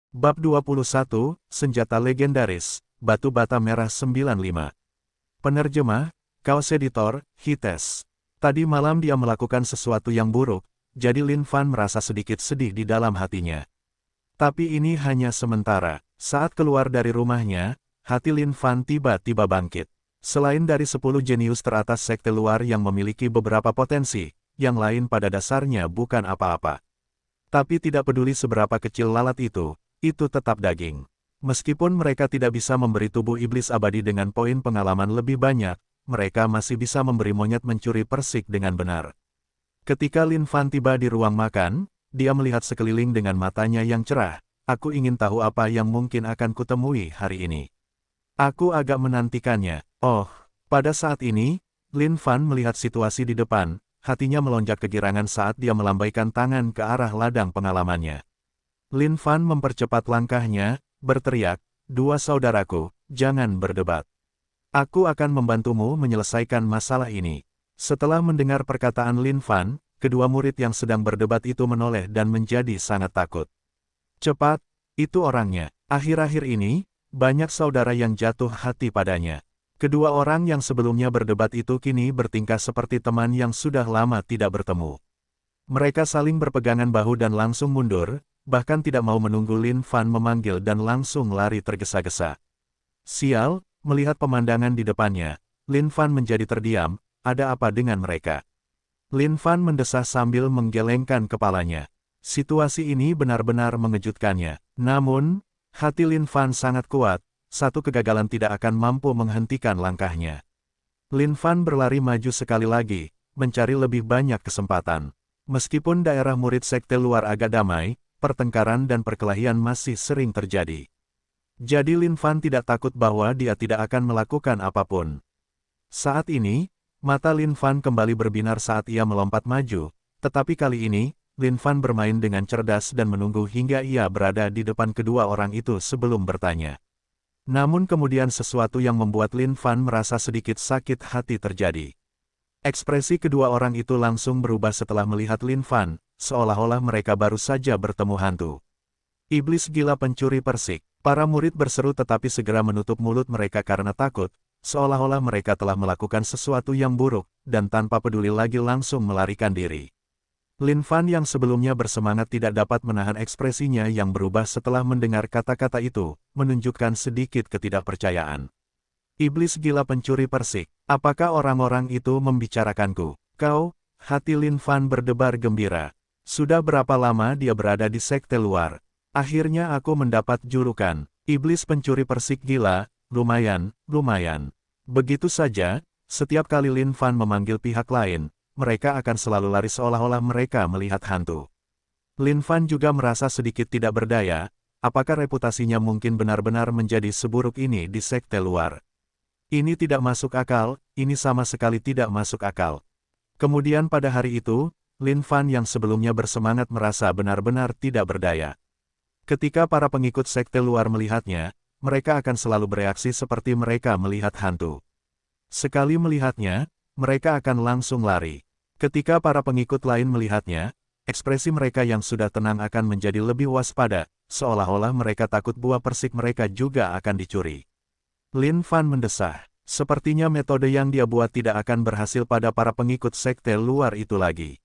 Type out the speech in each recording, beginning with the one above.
Bab 21, Senjata Legendaris, Batu Bata Merah 95. Penerjemah, Kaos Editor, Hites. Tadi malam dia melakukan sesuatu yang buruk, jadi Lin Fan merasa sedikit sedih di dalam hatinya. Tapi ini hanya sementara. Saat keluar dari rumahnya, hati Lin Fan tiba-tiba bangkit. Selain dari 10 jenius teratas sekte luar yang memiliki beberapa potensi, yang lain pada dasarnya bukan apa-apa. Tapi tidak peduli seberapa kecil lalat itu tetap daging. Meskipun mereka tidak bisa memberi tubuh iblis abadi dengan poin pengalaman lebih banyak, mereka masih bisa memberi monyet mencuri persik dengan benar. Ketika Lin Fan tiba di ruang makan, dia melihat sekeliling dengan matanya yang cerah. Aku ingin tahu apa yang mungkin akan kutemui hari ini. Aku agak menantikannya. Oh, pada saat ini, Lin Fan melihat situasi di depan, hatinya melonjak kegirangan saat dia melambaikan tangan ke arah ladang pengalamannya. Lin Fan mempercepat langkahnya, berteriak, "Dua saudaraku, jangan berdebat. Aku akan membantumu menyelesaikan masalah ini." Setelah mendengar perkataan Lin Fan, kedua murid yang sedang berdebat itu menoleh dan menjadi sangat takut. Cepat, itu orangnya. Akhir-akhir ini, banyak saudara yang jatuh hati padanya. Kedua orang yang sebelumnya berdebat itu kini bertingkah seperti teman yang sudah lama tidak bertemu. Mereka saling berpegangan bahu dan langsung mundur, bahkan tidak mau menunggu Lin Fan memanggil dan langsung lari tergesa-gesa. Sial, melihat pemandangan di depannya, Lin Fan menjadi terdiam. Ada apa dengan mereka? Lin Fan mendesah sambil menggelengkan kepalanya. Situasi ini benar-benar mengejutkannya. Namun, hati Lin Fan sangat kuat, satu kegagalan tidak akan mampu menghentikan langkahnya. Lin Fan berlari maju sekali lagi, mencari lebih banyak kesempatan. Meskipun daerah murid sekte luar agak damai, pertengkaran dan perkelahian masih sering terjadi. Jadi Lin Fan tidak takut bahwa dia tidak akan melakukan apapun. Saat ini, mata Lin Fan kembali berbinar saat ia melompat maju, tetapi kali ini, Lin Fan bermain dengan cerdas dan menunggu hingga ia berada di depan kedua orang itu sebelum bertanya. Namun kemudian sesuatu yang membuat Lin Fan merasa sedikit sakit hati terjadi. Ekspresi kedua orang itu langsung berubah setelah melihat Lin Fan, seolah-olah mereka baru saja bertemu hantu. Iblis gila pencuri persik. Para murid berseru tetapi segera menutup mulut mereka karena takut, seolah-olah mereka telah melakukan sesuatu yang buruk, dan tanpa peduli lagi langsung melarikan diri. Lin Fan yang sebelumnya bersemangat tidak dapat menahan ekspresinya yang berubah setelah mendengar kata-kata itu, menunjukkan sedikit ketidakpercayaan. Iblis gila pencuri persik, apakah orang-orang itu membicarakanku? Kau? Hati Lin Fan berdebar gembira. Sudah berapa lama dia berada di sekte luar? Akhirnya aku mendapat julukan, Iblis pencuri persik gila, lumayan. Begitu saja, setiap kali Lin Fan memanggil pihak lain, mereka akan selalu lari seolah-olah mereka melihat hantu. Lin Fan juga merasa sedikit tidak berdaya, apakah reputasinya mungkin benar-benar menjadi seburuk ini di sekte luar? Ini tidak masuk akal, ini sama sekali tidak masuk akal. Kemudian pada hari itu, Lin Fan yang sebelumnya bersemangat merasa benar-benar tidak berdaya. Ketika para pengikut sekte luar melihatnya, mereka akan selalu bereaksi seperti mereka melihat hantu. Sekali melihatnya, mereka akan langsung lari. Ketika para pengikut lain melihatnya, ekspresi mereka yang sudah tenang akan menjadi lebih waspada, seolah-olah mereka takut buah persik mereka juga akan dicuri. Lin Fan mendesah. Sepertinya metode yang dia buat tidak akan berhasil pada para pengikut sekte luar itu lagi.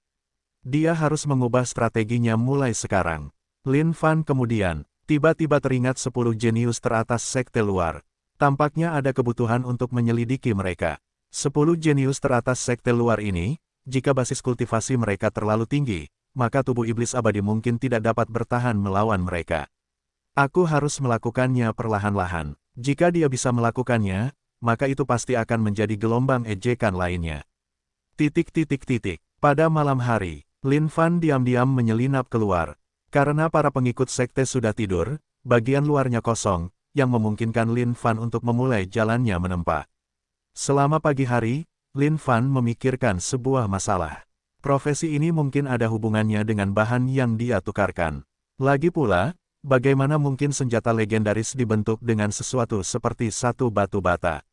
Dia harus mengubah strateginya mulai sekarang. Lin Fan kemudian, tiba-tiba teringat 10 jenius teratas sekte luar. Tampaknya ada kebutuhan untuk menyelidiki mereka. 10 jenius teratas sekte luar ini, jika basis kultivasi mereka terlalu tinggi, maka tubuh iblis abadi mungkin tidak dapat bertahan melawan mereka. Aku harus melakukannya perlahan-lahan. Jika dia bisa melakukannya, maka itu pasti akan menjadi gelombang ejekan lainnya. Pada malam hari, Lin Fan diam-diam menyelinap keluar. Karena para pengikut sekte sudah tidur, bagian luarnya kosong, yang memungkinkan Lin Fan untuk memulai jalannya menempa. Selama pagi hari, Lin Fan memikirkan sebuah masalah. Profesi ini mungkin ada hubungannya dengan bahan yang dia tukarkan. Lagi pula, bagaimana mungkin senjata legendaris dibentuk dengan sesuatu seperti satu batu bata?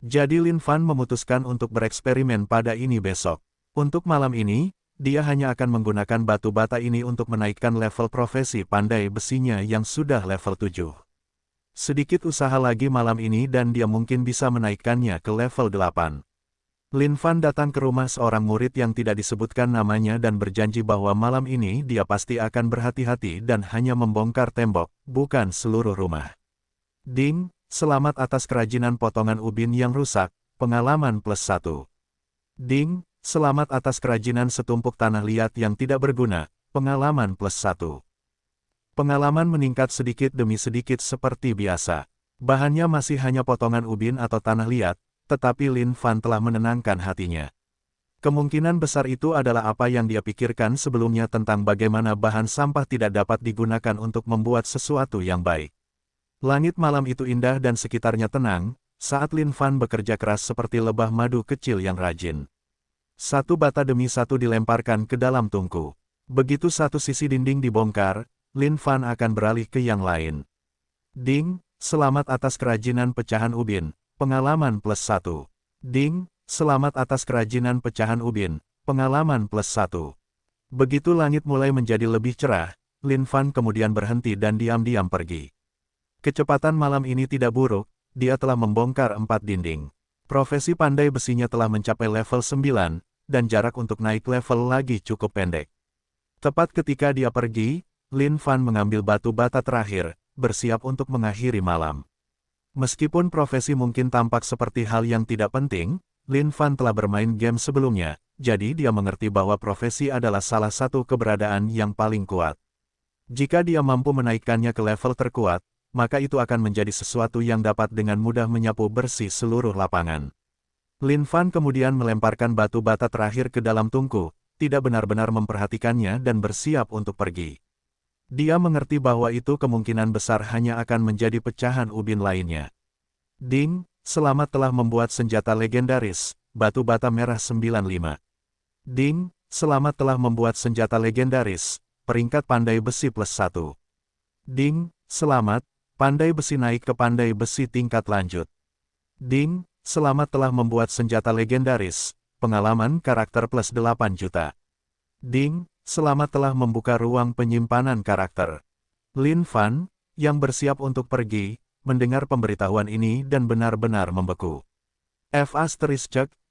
Jadi Lin Fan memutuskan untuk bereksperimen pada ini besok. Untuk malam ini, dia hanya akan menggunakan batu bata ini untuk menaikkan level profesi pandai besinya yang sudah level 7. Sedikit usaha lagi malam ini dan dia mungkin bisa menaikkannya ke level 8. Lin Fan datang ke rumah seorang murid yang tidak disebutkan namanya dan berjanji bahwa malam ini dia pasti akan berhati-hati dan hanya membongkar tembok, bukan seluruh rumah. Ding, selamat atas kerajinan potongan ubin yang rusak, pengalaman +1. Ding, selamat atas kerajinan setumpuk tanah liat yang tidak berguna, pengalaman +1. Pengalaman meningkat sedikit demi sedikit seperti biasa. Bahannya masih hanya potongan ubin atau tanah liat, tetapi Lin Fan telah menenangkan hatinya. Kemungkinan besar itu adalah apa yang dia pikirkan sebelumnya tentang bagaimana bahan sampah tidak dapat digunakan untuk membuat sesuatu yang baik. Langit malam itu indah dan sekitarnya tenang, saat Lin Fan bekerja keras seperti lebah madu kecil yang rajin. Satu bata demi satu dilemparkan ke dalam tungku. Begitu satu sisi dinding dibongkar, Lin Fan akan beralih ke yang lain. Ding, selamat atas kerajinan pecahan ubin, pengalaman +1. Ding, selamat atas kerajinan pecahan ubin, pengalaman +1. Begitu langit mulai menjadi lebih cerah, Lin Fan kemudian berhenti dan diam-diam pergi. Kecepatan malam ini tidak buruk, dia telah membongkar 4 dinding. Profesi pandai besinya telah mencapai level 9, dan jarak untuk naik level lagi cukup pendek. Tepat ketika dia pergi, Lin Fan mengambil batu bata terakhir, bersiap untuk mengakhiri malam. Meskipun profesi mungkin tampak seperti hal yang tidak penting, Lin Fan telah bermain game sebelumnya, jadi dia mengerti bahwa profesi adalah salah satu keberadaan yang paling kuat. Jika dia mampu menaikkannya ke level terkuat, maka itu akan menjadi sesuatu yang dapat dengan mudah menyapu bersih seluruh lapangan. Lin Fan kemudian melemparkan batu bata terakhir ke dalam tungku, tidak benar-benar memperhatikannya dan bersiap untuk pergi. Dia mengerti bahwa itu kemungkinan besar hanya akan menjadi pecahan ubin lainnya. Ding, selamat telah membuat senjata legendaris, batu bata merah 95. Ding, selamat telah membuat senjata legendaris, peringkat pandai besi +1. Ding, selamat, pandai besi naik ke pandai besi tingkat lanjut. Ding, selamat telah membuat senjata legendaris, pengalaman karakter +8 juta. Ding, selamat telah membuka ruang penyimpanan karakter. Lin Fan, yang bersiap untuk pergi, mendengar pemberitahuan ini dan benar-benar membeku.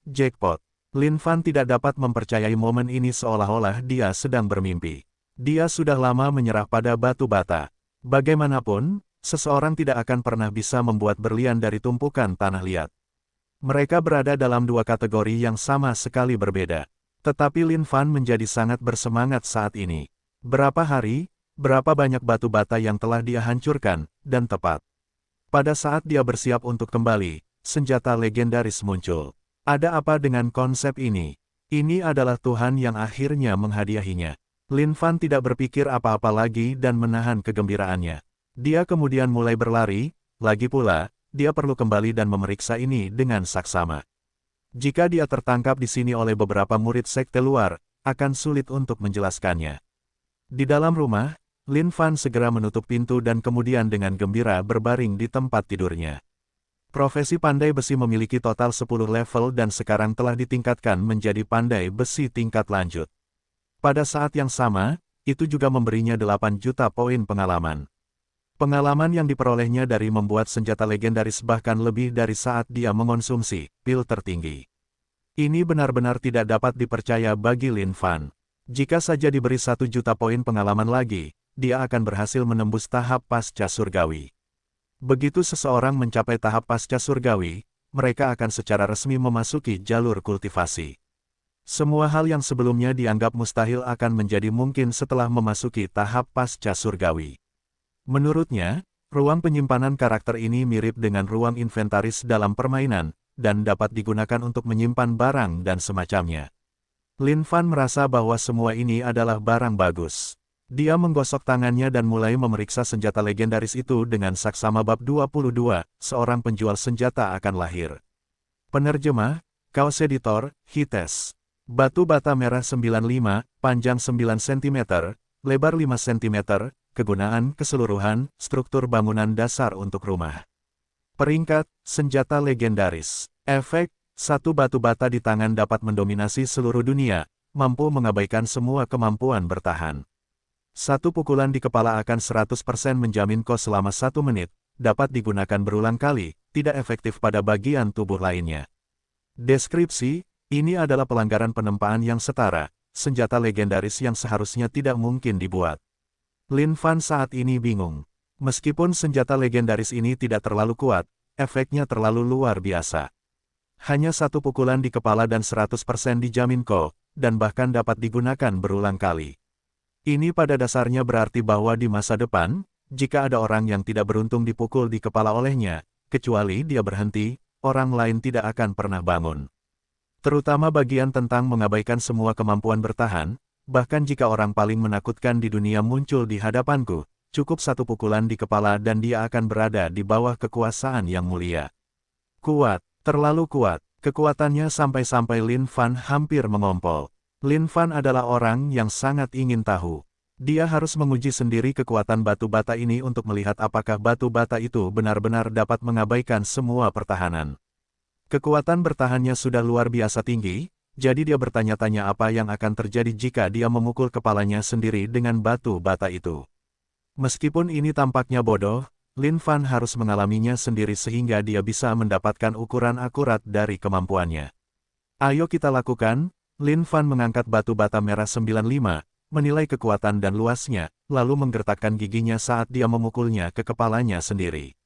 Jackpot. Lin Fan tidak dapat mempercayai momen ini seolah-olah dia sedang bermimpi. Dia sudah lama menyerah pada batu bata. Bagaimanapun, seseorang tidak akan pernah bisa membuat berlian dari tumpukan tanah liat. Mereka berada dalam dua kategori yang sama sekali berbeda. Tetapi Lin Fan menjadi sangat bersemangat saat ini. Berapa hari, berapa banyak batu bata yang telah dia hancurkan, dan tepat. Pada saat dia bersiap untuk kembali, senjata legendaris muncul. Ada apa dengan konsep ini? Ini adalah Tuhan yang akhirnya menghadiahinya. Lin Fan tidak berpikir apa-apa lagi dan menahan kegembiraannya. Dia kemudian mulai berlari, lagi pula, dia perlu kembali dan memeriksa ini dengan saksama. Jika dia tertangkap di sini oleh beberapa murid sekte luar, akan sulit untuk menjelaskannya. Di dalam rumah, Lin Fan segera menutup pintu dan kemudian dengan gembira berbaring di tempat tidurnya. Profesi pandai besi memiliki total 10 level dan sekarang telah ditingkatkan menjadi pandai besi tingkat lanjut. Pada saat yang sama, itu juga memberinya 8 juta poin pengalaman. Pengalaman yang diperolehnya dari membuat senjata legendaris bahkan lebih dari saat dia mengonsumsi pil tertinggi. Ini benar-benar tidak dapat dipercaya bagi Lin Fan. Jika saja diberi 1 juta poin pengalaman lagi, dia akan berhasil menembus tahap pasca surgawi. Begitu seseorang mencapai tahap pasca surgawi, mereka akan secara resmi memasuki jalur kultivasi. Semua hal yang sebelumnya dianggap mustahil akan menjadi mungkin setelah memasuki tahap pasca surgawi. Menurutnya, ruang penyimpanan karakter ini mirip dengan ruang inventaris dalam permainan, dan dapat digunakan untuk menyimpan barang dan semacamnya. Lin Fan merasa bahwa semua ini adalah barang bagus. Dia menggosok tangannya dan mulai memeriksa senjata legendaris itu dengan saksama bab 22, seorang penjual senjata akan lahir. Penerjemah, Chaos Editor, Hites. Batu bata merah 95, panjang 9 cm, lebar 5 cm, kegunaan keseluruhan, struktur bangunan dasar untuk rumah. Peringkat, senjata legendaris. Efek, satu batu bata di tangan dapat mendominasi seluruh dunia, mampu mengabaikan semua kemampuan bertahan. Satu pukulan di kepala akan 100% menjamin Ko selama 1 menit, dapat digunakan berulang kali, tidak efektif pada bagian tubuh lainnya. Deskripsi, ini adalah pelanggaran penempaan yang setara, senjata legendaris yang seharusnya tidak mungkin dibuat. Lin Fan saat ini bingung. Meskipun senjata legendaris ini tidak terlalu kuat, efeknya terlalu luar biasa. Hanya satu pukulan di kepala dan 100% dijamin Ko, dan bahkan dapat digunakan berulang kali. Ini pada dasarnya berarti bahwa di masa depan, jika ada orang yang tidak beruntung dipukul di kepala olehnya, kecuali dia berhenti, orang lain tidak akan pernah bangun. Terutama bagian tentang mengabaikan semua kemampuan bertahan, bahkan jika orang paling menakutkan di dunia muncul di hadapanku, cukup satu pukulan di kepala dan dia akan berada di bawah kekuasaan yang mulia. Kuat, terlalu kuat, kekuatannya sampai-sampai Lin Fan hampir mengompol. Lin Fan adalah orang yang sangat ingin tahu. Dia harus menguji sendiri kekuatan batu bata ini untuk melihat apakah batu bata itu benar-benar dapat mengabaikan semua pertahanan. Kekuatan bertahannya sudah luar biasa tinggi, jadi dia bertanya-tanya apa yang akan terjadi jika dia memukul kepalanya sendiri dengan batu bata itu. Meskipun ini tampaknya bodoh, Lin Fan harus mengalaminya sendiri sehingga dia bisa mendapatkan ukuran akurat dari kemampuannya. Ayo kita lakukan. Lin Fan mengangkat batu bata merah 95, menilai kekuatan dan luasnya, lalu menggertakkan giginya saat dia memukulnya ke kepalanya sendiri.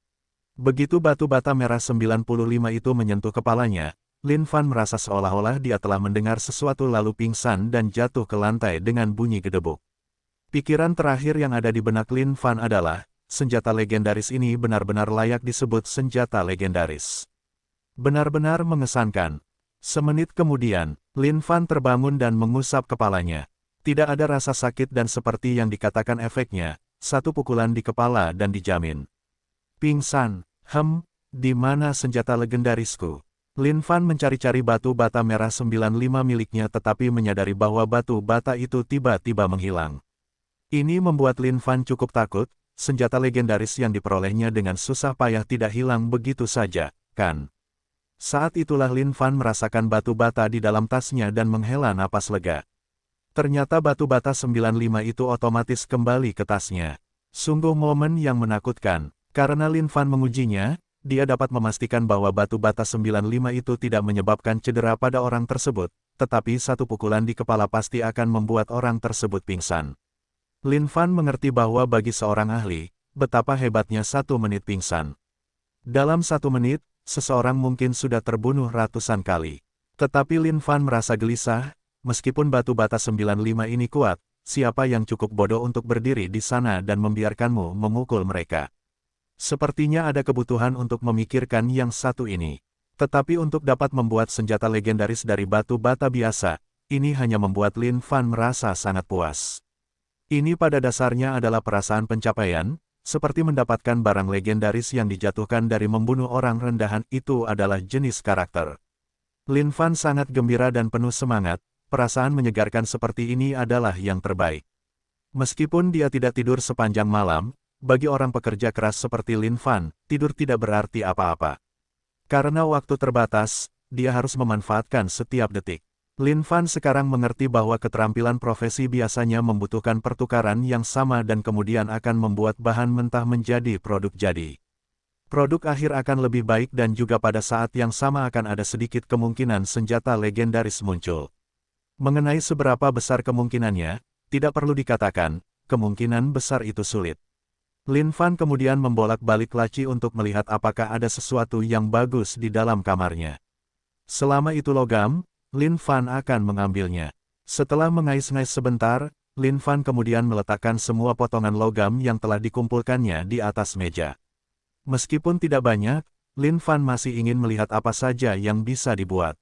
Begitu batu bata merah 95 itu menyentuh kepalanya, Lin Fan merasa seolah-olah dia telah mendengar sesuatu lalu pingsan dan jatuh ke lantai dengan bunyi gedebuk. Pikiran terakhir yang ada di benak Lin Fan adalah, senjata legendaris ini benar-benar layak disebut senjata legendaris. Benar-benar mengesankan. Semenit kemudian, Lin Fan terbangun dan mengusap kepalanya. Tidak ada rasa sakit dan seperti yang dikatakan efeknya, satu pukulan di kepala dan dijamin. Pingsan, di mana senjata legendarisku? Lin Fan mencari-cari batu bata merah 95 miliknya tetapi menyadari bahwa batu bata itu tiba-tiba menghilang. Ini membuat Lin Fan cukup takut, senjata legendaris yang diperolehnya dengan susah payah tidak hilang begitu saja, kan? Saat itulah Lin Fan merasakan batu bata di dalam tasnya dan menghela napas lega. Ternyata batu bata 95 itu otomatis kembali ke tasnya. Sungguh momen yang menakutkan, karena Lin Fan mengujinya, dia dapat memastikan bahwa batu bata 95 itu tidak menyebabkan cedera pada orang tersebut, tetapi satu pukulan di kepala pasti akan membuat orang tersebut pingsan. Lin Fan mengerti bahwa bagi seorang ahli, betapa hebatnya 1 menit pingsan. Dalam 1 menit, seseorang mungkin sudah terbunuh ratusan kali. Tetapi Lin Fan merasa gelisah, meskipun batu bata 95 ini kuat, siapa yang cukup bodoh untuk berdiri di sana dan membiarkanmu memukul mereka? Sepertinya ada kebutuhan untuk memikirkan yang satu ini. Tetapi untuk dapat membuat senjata legendaris dari batu bata biasa, ini hanya membuat Lin Fan merasa sangat puas. Ini pada dasarnya adalah perasaan pencapaian, seperti mendapatkan barang legendaris yang dijatuhkan dari membunuh orang rendahan itu adalah jenis karakter. Lin Fan sangat gembira dan penuh semangat, perasaan menyegarkan seperti ini adalah yang terbaik. Meskipun dia tidak tidur sepanjang malam, bagi orang pekerja keras seperti Lin Fan, tidur tidak berarti apa-apa. Karena waktu terbatas, dia harus memanfaatkan setiap detik. Lin Fan sekarang mengerti bahwa keterampilan profesi biasanya membutuhkan pertukaran yang sama dan kemudian akan membuat bahan mentah menjadi produk jadi. Produk akhir akan lebih baik dan juga pada saat yang sama akan ada sedikit kemungkinan senjata legendaris muncul. Mengenai seberapa besar kemungkinannya, tidak perlu dikatakan, kemungkinan besar itu sulit. Lin Fan kemudian membolak-balik laci untuk melihat apakah ada sesuatu yang bagus di dalam kamarnya. Selama itu logam, Lin Fan akan mengambilnya. Setelah mengais-ngais sebentar, Lin Fan kemudian meletakkan semua potongan logam yang telah dikumpulkannya di atas meja. Meskipun tidak banyak, Lin Fan masih ingin melihat apa saja yang bisa dibuat.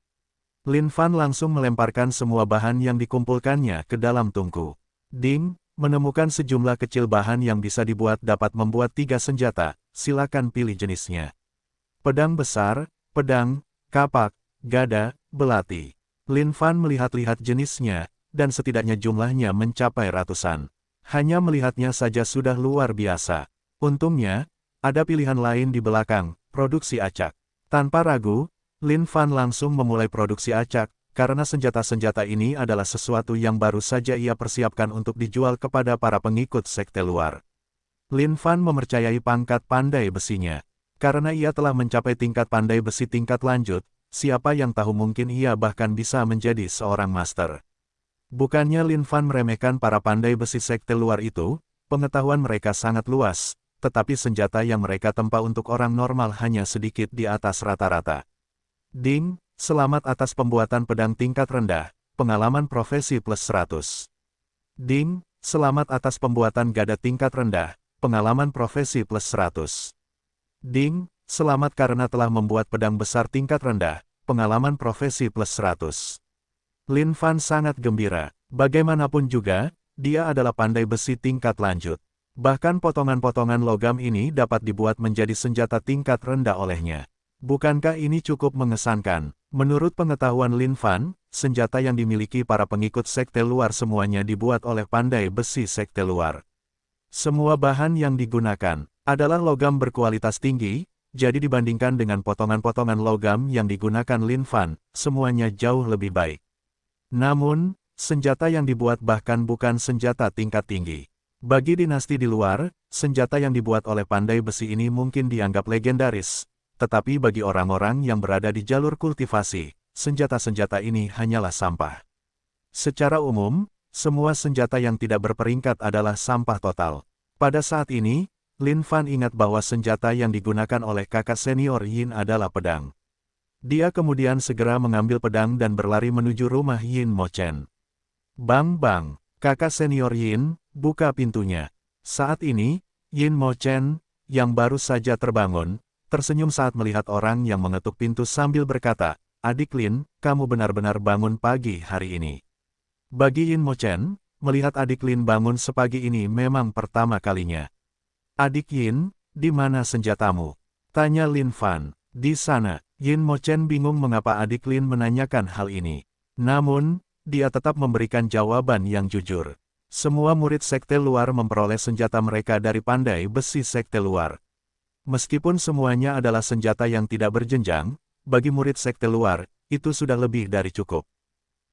Lin Fan langsung melemparkan semua bahan yang dikumpulkannya ke dalam tungku. Ding, menemukan sejumlah kecil bahan yang bisa dibuat dapat membuat 3 senjata, silakan pilih jenisnya. Pedang besar, pedang, kapak, gada, belati. Lin Fan melihat-lihat jenisnya, dan setidaknya jumlahnya mencapai ratusan. Hanya melihatnya saja sudah luar biasa. Untungnya, ada pilihan lain di belakang, produksi acak. Tanpa ragu, Lin Fan langsung memulai produksi acak, karena senjata-senjata ini adalah sesuatu yang baru saja ia persiapkan untuk dijual kepada para pengikut sekte luar. Lin Fan mempercayai pangkat pandai besinya. Karena ia telah mencapai tingkat pandai besi tingkat lanjut, siapa yang tahu mungkin ia bahkan bisa menjadi seorang master. Bukannya Lin Fan meremehkan para pandai besi sekte luar itu, pengetahuan mereka sangat luas, tetapi senjata yang mereka tempa untuk orang normal hanya sedikit di atas rata-rata. Ding, selamat atas pembuatan pedang tingkat rendah, pengalaman profesi plus 100. Ding, selamat atas pembuatan gada tingkat rendah, pengalaman profesi plus 100. Ding, selamat karena telah membuat pedang besar tingkat rendah, pengalaman profesi plus 100. Lin Fan sangat gembira. Bagaimanapun juga, dia adalah pandai besi tingkat lanjut. Bahkan potongan-potongan logam ini dapat dibuat menjadi senjata tingkat rendah olehnya. Bukankah ini cukup mengesankan? Menurut pengetahuan Lin Fan, senjata yang dimiliki para pengikut sekte luar semuanya dibuat oleh pandai besi sekte luar. Semua bahan yang digunakan adalah logam berkualitas tinggi, jadi dibandingkan dengan potongan-potongan logam yang digunakan Lin Fan, semuanya jauh lebih baik. Namun, senjata yang dibuat bahkan bukan senjata tingkat tinggi. Bagi dinasti di luar, senjata yang dibuat oleh pandai besi ini mungkin dianggap legendaris, tetapi bagi orang-orang yang berada di jalur kultivasi, senjata-senjata ini hanyalah sampah. Secara umum, semua senjata yang tidak berperingkat adalah sampah total. Pada saat ini, Lin Fan ingat bahwa senjata yang digunakan oleh kakak senior Yin adalah pedang. Dia kemudian segera mengambil pedang dan berlari menuju rumah Yin Mo Chen. Bang bang, kakak senior Yin, buka pintunya. Saat ini, Yin Mo Chen, yang baru saja terbangun, tersenyum saat melihat orang yang mengetuk pintu sambil berkata, "Adik Lin, kamu benar-benar bangun pagi hari ini." Bagi Yin Mo Chen, melihat adik Lin bangun sepagi ini memang pertama kalinya. "Adik Yin, di mana senjatamu?" tanya Lin Fan. "Di sana." Yin Mo Chen bingung mengapa adik Lin menanyakan hal ini. Namun, dia tetap memberikan jawaban yang jujur. Semua murid sekte luar memperoleh senjata mereka dari pandai besi sekte luar. Meskipun semuanya adalah senjata yang tidak berjenjang, bagi murid sekte luar, itu sudah lebih dari cukup.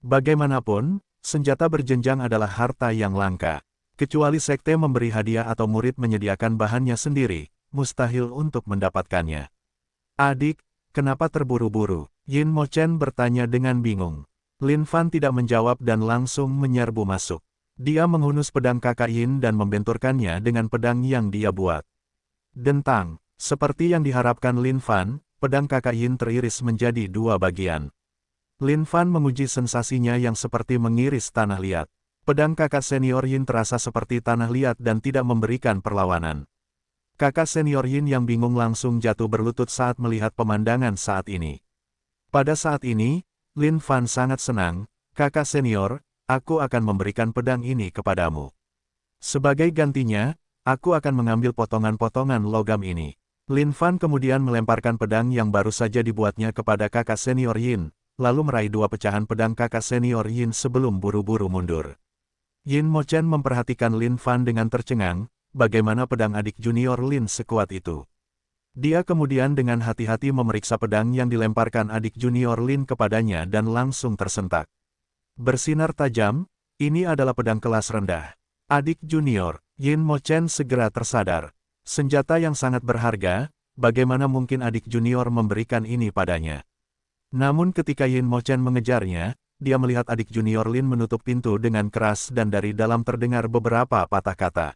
Bagaimanapun, senjata berjenjang adalah harta yang langka. Kecuali sekte memberi hadiah atau murid menyediakan bahannya sendiri, mustahil untuk mendapatkannya. "Adik, kenapa terburu-buru?" Yin Mo Chen bertanya dengan bingung. Lin Fan tidak menjawab dan langsung menyerbu masuk. Dia menghunus pedang kakak Yin dan membenturkannya dengan pedang yang dia buat. Dentang, seperti yang diharapkan Lin Fan, pedang kakak Yin teriris menjadi dua bagian. Lin Fan menguji sensasinya yang seperti mengiris tanah liat. Pedang kakak senior Yin terasa seperti tanah liat dan tidak memberikan perlawanan. Kakak senior Yin yang bingung langsung jatuh berlutut saat melihat pemandangan saat ini. Pada saat ini, Lin Fan sangat senang. "Kakak senior, aku akan memberikan pedang ini kepadamu. Sebagai gantinya, aku akan mengambil potongan-potongan logam ini." Lin Fan kemudian melemparkan pedang yang baru saja dibuatnya kepada kakak senior Yin, lalu meraih dua pecahan pedang kakak senior Yin sebelum buru-buru mundur. Yin Mo Chen memperhatikan Lin Fan dengan tercengang. Bagaimana pedang adik junior Lin sekuat itu? Dia kemudian dengan hati-hati memeriksa pedang yang dilemparkan adik junior Lin kepadanya dan langsung tersentak. Bersinar tajam, ini adalah pedang kelas rendah. Adik junior, Yin Mo Chen segera tersadar. Senjata yang sangat berharga, bagaimana mungkin adik junior memberikan ini padanya? Namun ketika Yin Mo Chen mengejarnya, dia melihat adik junior Lin menutup pintu dengan keras dan dari dalam terdengar beberapa patah kata.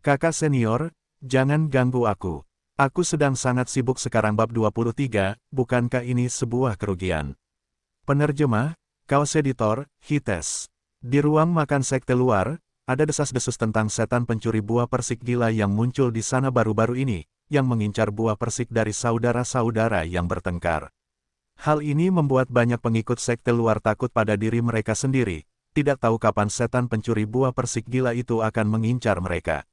"Kakak senior, jangan ganggu aku. Aku sedang sangat sibuk sekarang." Bab 23, bukankah ini sebuah kerugian? Penerjemah, Kaos Editor, Hites. Di ruang makan sekte luar, ada desas-desus tentang setan pencuri buah persik gila yang muncul di sana baru-baru ini, yang mengincar buah persik dari saudara-saudara yang bertengkar. Hal ini membuat banyak pengikut sekte luar takut pada diri mereka sendiri, tidak tahu kapan setan pencuri buah persik gila itu akan mengincar mereka.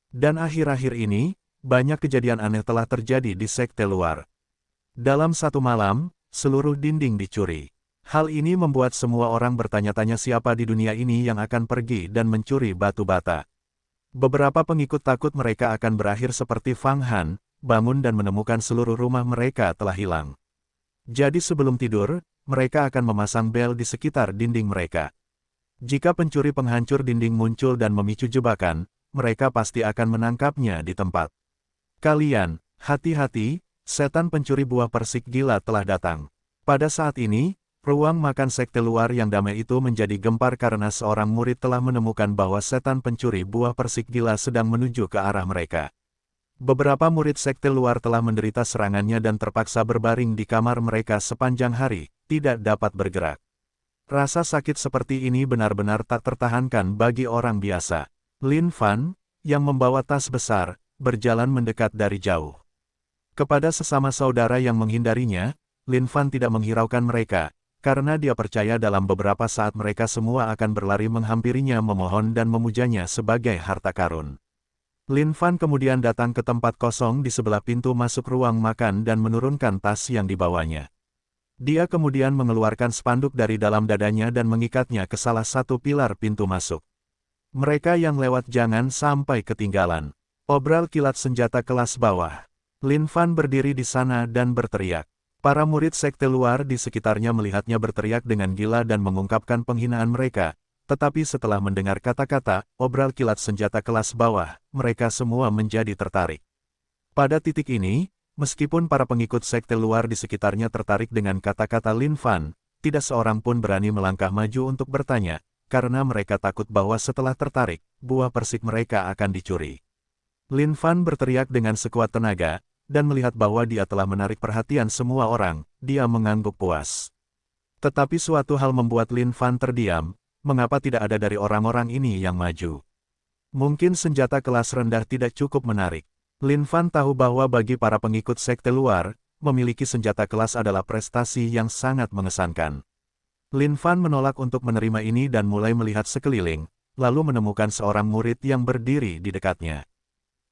Dan akhir-akhir ini, banyak kejadian aneh telah terjadi di sekte luar. Dalam satu malam, seluruh dinding dicuri. Hal ini membuat semua orang bertanya-tanya siapa di dunia ini yang akan pergi dan mencuri batu bata. Beberapa pengikut takut mereka akan berakhir seperti Fang Han, bangun dan menemukan seluruh rumah mereka telah hilang. Jadi sebelum tidur, mereka akan memasang bel di sekitar dinding mereka. Jika pencuri penghancur dinding muncul dan memicu jebakan, mereka pasti akan menangkapnya di tempat. Kalian, hati-hati, setan pencuri buah persik gila telah datang. Pada saat ini, ruang makan sekte luar yang damai itu menjadi gempar karena seorang murid telah menemukan bahwa setan pencuri buah persik gila sedang menuju ke arah mereka. Beberapa murid sekte luar telah menderita serangannya dan terpaksa berbaring di kamar mereka sepanjang hari, tidak dapat bergerak. Rasa sakit seperti ini benar-benar tak tertahankan bagi orang biasa. Lin Fan, yang membawa tas besar, berjalan mendekat dari jauh. Kepada sesama saudara yang menghindarinya, Lin Fan tidak menghiraukan mereka, karena dia percaya dalam beberapa saat mereka semua akan berlari menghampirinya memohon dan memujanya sebagai harta karun. Lin Fan kemudian datang ke tempat kosong di sebelah pintu masuk ruang makan dan menurunkan tas yang dibawanya. Dia kemudian mengeluarkan spanduk dari dalam dadanya dan mengikatnya ke salah satu pilar pintu masuk. Mereka yang lewat jangan sampai ketinggalan. Obral kilat senjata kelas bawah. Lin Fan berdiri di sana dan berteriak. Para murid sekte luar di sekitarnya melihatnya berteriak dengan gila dan mengungkapkan penghinaan mereka. Tetapi setelah mendengar kata-kata, obral kilat senjata kelas bawah, mereka semua menjadi tertarik. Pada titik ini, meskipun para pengikut sekte luar di sekitarnya tertarik dengan kata-kata Lin Fan, tidak seorang pun berani melangkah maju untuk bertanya, karena mereka takut bahwa setelah tertarik, buah persik mereka akan dicuri. Lin Fan berteriak dengan sekuat tenaga, dan melihat bahwa dia telah menarik perhatian semua orang, dia mengangguk puas. Tetapi suatu hal membuat Lin Fan terdiam. Mengapa tidak ada dari orang-orang ini yang maju? Mungkin senjata kelas rendah tidak cukup menarik. Lin Fan tahu bahwa bagi para pengikut sekte luar, memiliki senjata kelas adalah prestasi yang sangat mengesankan. Lin Fan menolak untuk menerima ini dan mulai melihat sekeliling, lalu menemukan seorang murid yang berdiri di dekatnya.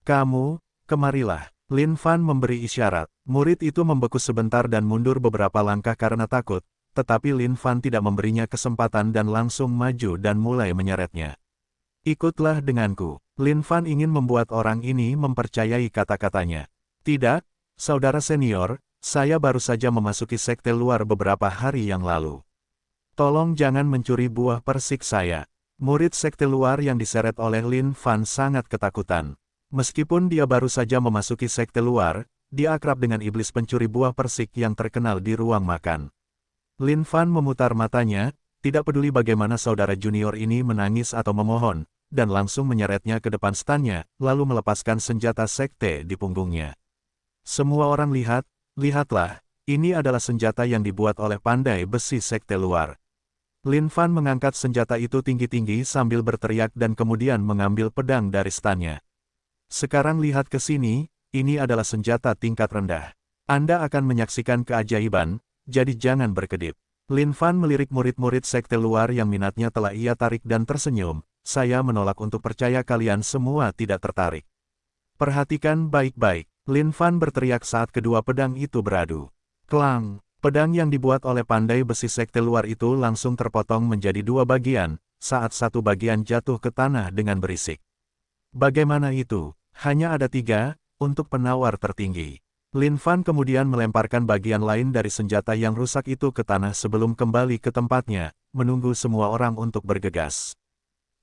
Kamu, kemarilah. Lin Fan memberi isyarat. Murid itu membeku sebentar dan mundur beberapa langkah karena takut. Tetapi Lin Fan tidak memberinya kesempatan dan langsung maju dan mulai menyeretnya. Ikutlah denganku. Lin Fan ingin membuat orang ini mempercayai kata-katanya. Tidak, saudara senior, saya baru saja memasuki sekte luar beberapa hari yang lalu. Tolong jangan mencuri buah persik saya. Murid sekte luar yang diseret oleh Lin Fan sangat ketakutan. Meskipun dia baru saja memasuki sekte luar, dia akrab dengan iblis pencuri buah persik yang terkenal di ruang makan. Lin Fan memutar matanya, tidak peduli bagaimana saudara junior ini menangis atau memohon, dan langsung menyeretnya ke depan stannya, lalu melepaskan senjata sekte di punggungnya. Semua orang lihatlah, ini adalah senjata yang dibuat oleh pandai besi sekte luar. Lin Fan mengangkat senjata itu tinggi-tinggi sambil berteriak dan kemudian mengambil pedang dari stannya. Sekarang lihat ke sini, ini adalah senjata tingkat rendah. Anda akan menyaksikan keajaiban. Jadi jangan berkedip. Lin Fan melirik murid-murid sekte luar yang minatnya telah ia tarik dan tersenyum. Saya menolak untuk percaya kalian semua tidak tertarik. Perhatikan baik-baik. Lin Fan berteriak saat kedua pedang itu beradu. Klang! Pedang yang dibuat oleh pandai besi sekte luar itu langsung terpotong menjadi dua bagian, saat satu bagian jatuh ke tanah dengan berisik. Bagaimana itu? Hanya ada 3, untuk penawar tertinggi. Lin Fan kemudian melemparkan bagian lain dari senjata yang rusak itu ke tanah sebelum kembali ke tempatnya, menunggu semua orang untuk bergegas.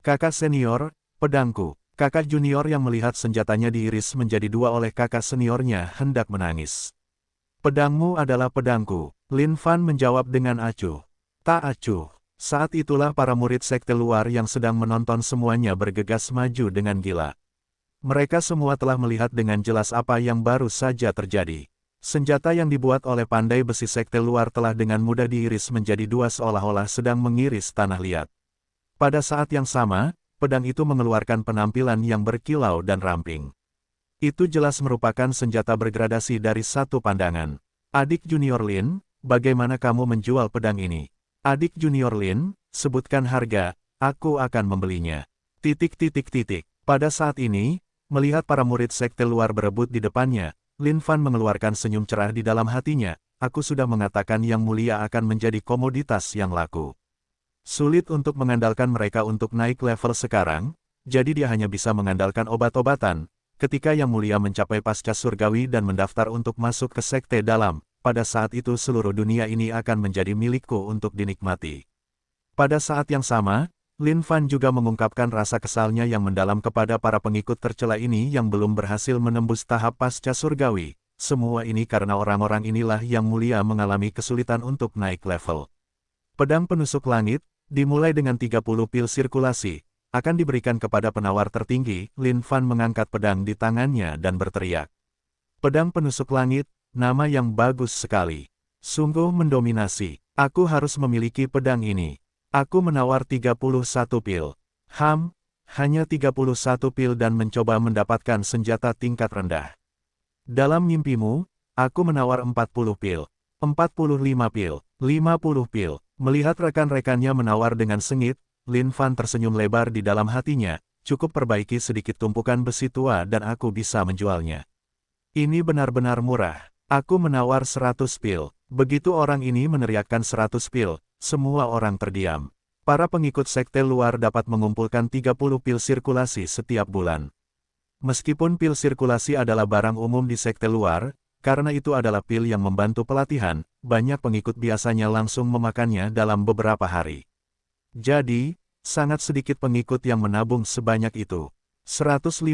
Kakak senior, pedangku. Kakak junior yang melihat senjatanya diiris menjadi 2 oleh kakak seniornya hendak menangis. Pedangmu adalah pedangku. Lin Fan menjawab dengan acuh. Tak acuh. Saat itulah para murid sekte luar yang sedang menonton semuanya bergegas maju dengan gila. Mereka semua telah melihat dengan jelas apa yang baru saja terjadi. Senjata yang dibuat oleh pandai besi sekte luar telah dengan mudah diiris menjadi 2 seolah-olah sedang mengiris tanah liat. Pada saat yang sama, pedang itu mengeluarkan penampilan yang berkilau dan ramping. Itu jelas merupakan senjata bergradasi dari satu pandangan. Adik junior Lin, bagaimana kamu menjual pedang ini? Adik junior Lin, sebutkan harga, aku akan membelinya. Pada saat ini, melihat para murid sekte luar berebut di depannya, Lin Fan mengeluarkan senyum cerah di dalam hatinya, aku sudah mengatakan yang mulia akan menjadi komoditas yang laku. Sulit untuk mengandalkan mereka untuk naik level sekarang, jadi dia hanya bisa mengandalkan obat-obatan. Ketika yang mulia mencapai pasca surgawi dan mendaftar untuk masuk ke sekte dalam, pada saat itu seluruh dunia ini akan menjadi milikku untuk dinikmati. Pada saat yang sama, Lin Fan juga mengungkapkan rasa kesalnya yang mendalam kepada para pengikut tercela ini yang belum berhasil menembus tahap pasca surgawi. Semua ini karena orang-orang inilah yang mulia mengalami kesulitan untuk naik level. Pedang penusuk langit, dimulai dengan 30 pil sirkulasi, akan diberikan kepada penawar tertinggi. Lin Fan mengangkat pedang di tangannya dan berteriak. Pedang penusuk langit, nama yang bagus sekali. Sungguh mendominasi. Aku harus memiliki pedang ini. Aku menawar 31 pil. Hanya 31 pil dan mencoba mendapatkan senjata tingkat rendah. Dalam mimpimu, aku menawar 40 pil. 45 pil. 50 pil. Melihat rekan-rekannya menawar dengan sengit, Lin Fan tersenyum lebar di dalam hatinya, cukup perbaiki sedikit tumpukan besi tua dan aku bisa menjualnya. Ini benar-benar murah. Aku menawar 100 pil. Begitu orang ini meneriakkan 100 pil, semua orang terdiam. Para pengikut sekte luar dapat mengumpulkan 30 pil sirkulasi setiap bulan. Meskipun pil sirkulasi adalah barang umum di sekte luar, karena itu adalah pil yang membantu pelatihan, banyak pengikut biasanya langsung memakannya dalam beberapa hari. Jadi, sangat sedikit pengikut yang menabung sebanyak itu. 150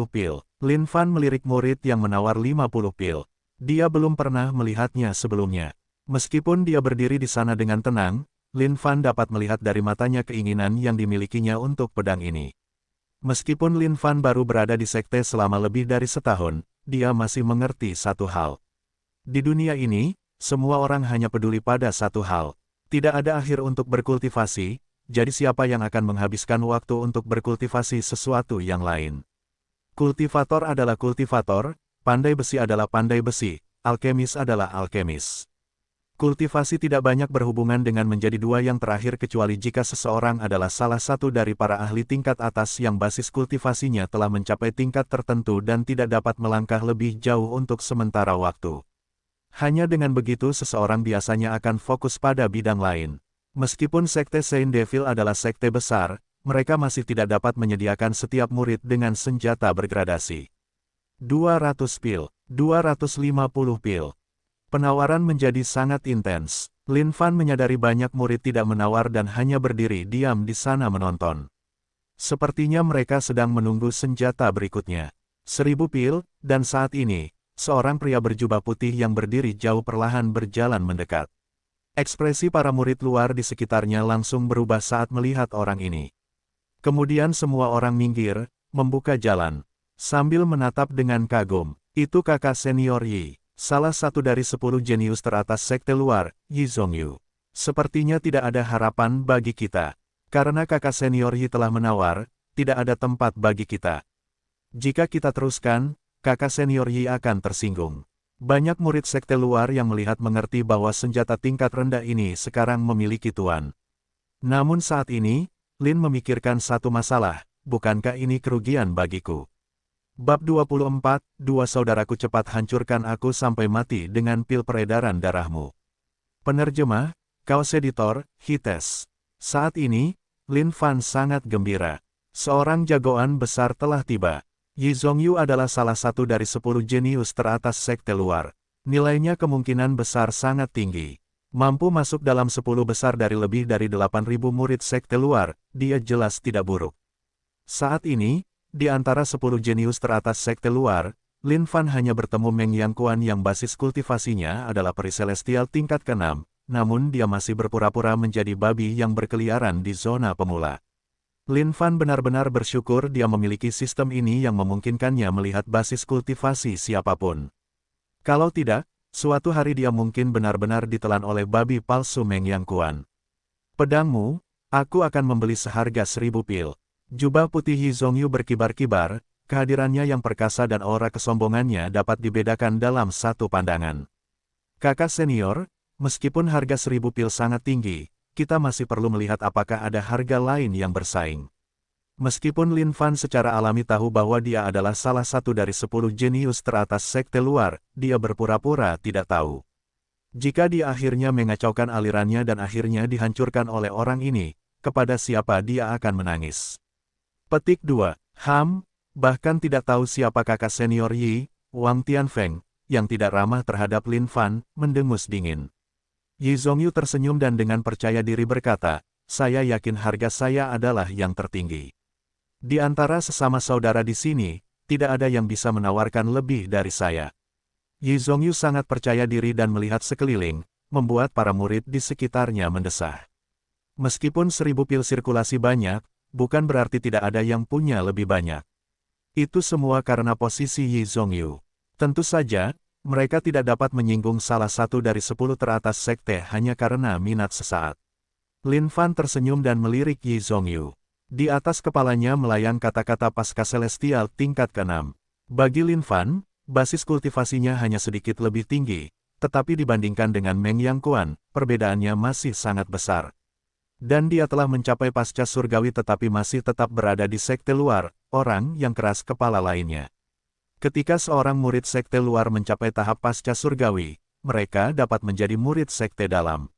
pil. Lin Fan melirik murid yang menawar 50 pil. Dia belum pernah melihatnya sebelumnya. Meskipun dia berdiri di sana dengan tenang, Lin Fan dapat melihat dari matanya keinginan yang dimilikinya untuk pedang ini. Meskipun Lin Fan baru berada di sekte selama lebih dari setahun, dia masih mengerti satu hal. Di dunia ini, semua orang hanya peduli pada satu hal. Tidak ada akhir untuk berkultivasi, jadi siapa yang akan menghabiskan waktu untuk berkultivasi sesuatu yang lain? Kultivator adalah kultivator, pandai besi adalah pandai besi, alkemis adalah alkemis. Kultivasi tidak banyak berhubungan dengan menjadi dua yang terakhir kecuali jika seseorang adalah salah satu dari para ahli tingkat atas yang basis kultivasinya telah mencapai tingkat tertentu dan tidak dapat melangkah lebih jauh untuk sementara waktu. Hanya dengan begitu seseorang biasanya akan fokus pada bidang lain. Meskipun sekte Saint Devil adalah sekte besar, mereka masih tidak dapat menyediakan setiap murid dengan senjata bergradasi. 200 pil, 250 pil. Penawaran menjadi sangat intens. Lin Fan menyadari banyak murid tidak menawar dan hanya berdiri diam di sana menonton. Sepertinya mereka sedang menunggu senjata berikutnya. 1000 pil, dan saat ini, seorang pria berjubah putih yang berdiri jauh perlahan berjalan mendekat. Ekspresi para murid luar di sekitarnya langsung berubah saat melihat orang ini. Kemudian semua orang minggir, membuka jalan. Sambil menatap dengan kagum, itu kakak senior Yi, salah satu dari 10 jenius teratas sekte luar, Yi Zhongyu. Sepertinya tidak ada harapan bagi kita. Karena kakak senior Yi telah menawar, tidak ada tempat bagi kita. Jika kita teruskan, kakak senior Yi akan tersinggung. Banyak murid sekte luar yang melihat mengerti bahwa senjata tingkat rendah ini sekarang memiliki tuan. Namun saat ini, Lin memikirkan satu masalah, bukankah ini kerugian bagiku? Bab 24, dua saudaraku cepat hancurkan aku sampai mati dengan pil peredaran darahmu. Penerjemah, Kaos Editor, Hites. Saat ini, Lin Fan sangat gembira. Seorang jagoan besar telah tiba. Yi Zhongyu adalah salah satu dari 10 jenius teratas sekte luar. Nilainya kemungkinan besar sangat tinggi. Mampu masuk dalam 10 besar dari lebih dari 8.000 murid sekte luar, dia jelas tidak buruk. Saat ini, di antara 10 jenius teratas sekte luar, Lin Fan hanya bertemu Meng Yangquan yang basis kultivasinya adalah peri celestial tingkat ke-6, namun dia masih berpura-pura menjadi babi yang berkeliaran di zona pemula. Lin Fan benar-benar bersyukur dia memiliki sistem ini yang memungkinkannya melihat basis kultivasi siapapun. Kalau tidak, suatu hari dia mungkin benar-benar ditelan oleh babi palsu Meng Yangquan. Pedangmu, aku akan membeli seharga 1000 pil. Jubah putih Yi Zhongyu berkibar-kibar, kehadirannya yang perkasa dan aura kesombongannya dapat dibedakan dalam satu pandangan. Kakak senior, meskipun harga 1000 pil sangat tinggi, kita masih perlu melihat apakah ada harga lain yang bersaing. Meskipun Lin Fan secara alami tahu bahwa dia adalah salah satu dari 10 jenius teratas sekte luar, dia berpura-pura tidak tahu. Jika dia akhirnya mengacaukan alirannya dan akhirnya dihancurkan oleh orang ini, kepada siapa dia akan menangis. Petik 2. Bahkan tidak tahu siapa kakak senior Yi, Wang Tianfeng, yang tidak ramah terhadap Lin Fan, mendengus dingin. Yi Zhongyu tersenyum dan dengan percaya diri berkata, saya yakin harga saya adalah yang tertinggi. Di antara sesama saudara di sini, tidak ada yang bisa menawarkan lebih dari saya. Yi Zhongyu sangat percaya diri dan melihat sekeliling, membuat para murid di sekitarnya mendesah. Meskipun 1000 pil sirkulasi banyak, bukan berarti tidak ada yang punya lebih banyak. Itu semua karena posisi Yi Zhongyu. Tentu saja, mereka tidak dapat menyinggung salah satu dari 10 teratas sekte hanya karena minat sesaat. Lin Fan tersenyum dan melirik Yi Zhongyu. Di atas kepalanya melayang kata-kata pasca celestial tingkat ke-6. Bagi Lin Fan, basis kultivasinya hanya sedikit lebih tinggi, tetapi dibandingkan dengan Meng Yangquan, perbedaannya masih sangat besar. Dan dia telah mencapai pasca surgawi tetapi masih tetap berada di sekte luar, orang yang keras kepala lainnya. Ketika seorang murid sekte luar mencapai tahap pasca surgawi, mereka dapat menjadi murid sekte dalam.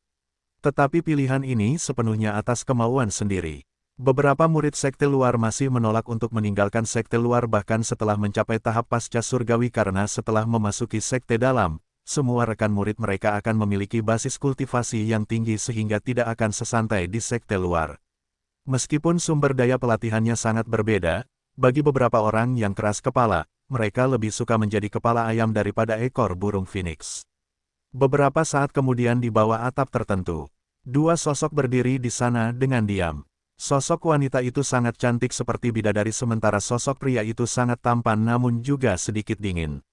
Tetapi pilihan ini sepenuhnya atas kemauan sendiri. Beberapa murid sekte luar masih menolak untuk meninggalkan sekte luar bahkan setelah mencapai tahap pasca surgawi karena setelah memasuki sekte dalam, semua rekan murid mereka akan memiliki basis kultivasi yang tinggi sehingga tidak akan sesantai di sekte luar. Meskipun sumber daya pelatihannya sangat berbeda, bagi beberapa orang yang keras kepala, mereka lebih suka menjadi kepala ayam daripada ekor burung phoenix. Beberapa saat kemudian di bawah atap tertentu, dua sosok berdiri di sana dengan diam. Sosok wanita itu sangat cantik seperti bidadari sementara sosok pria itu sangat tampan namun juga sedikit dingin.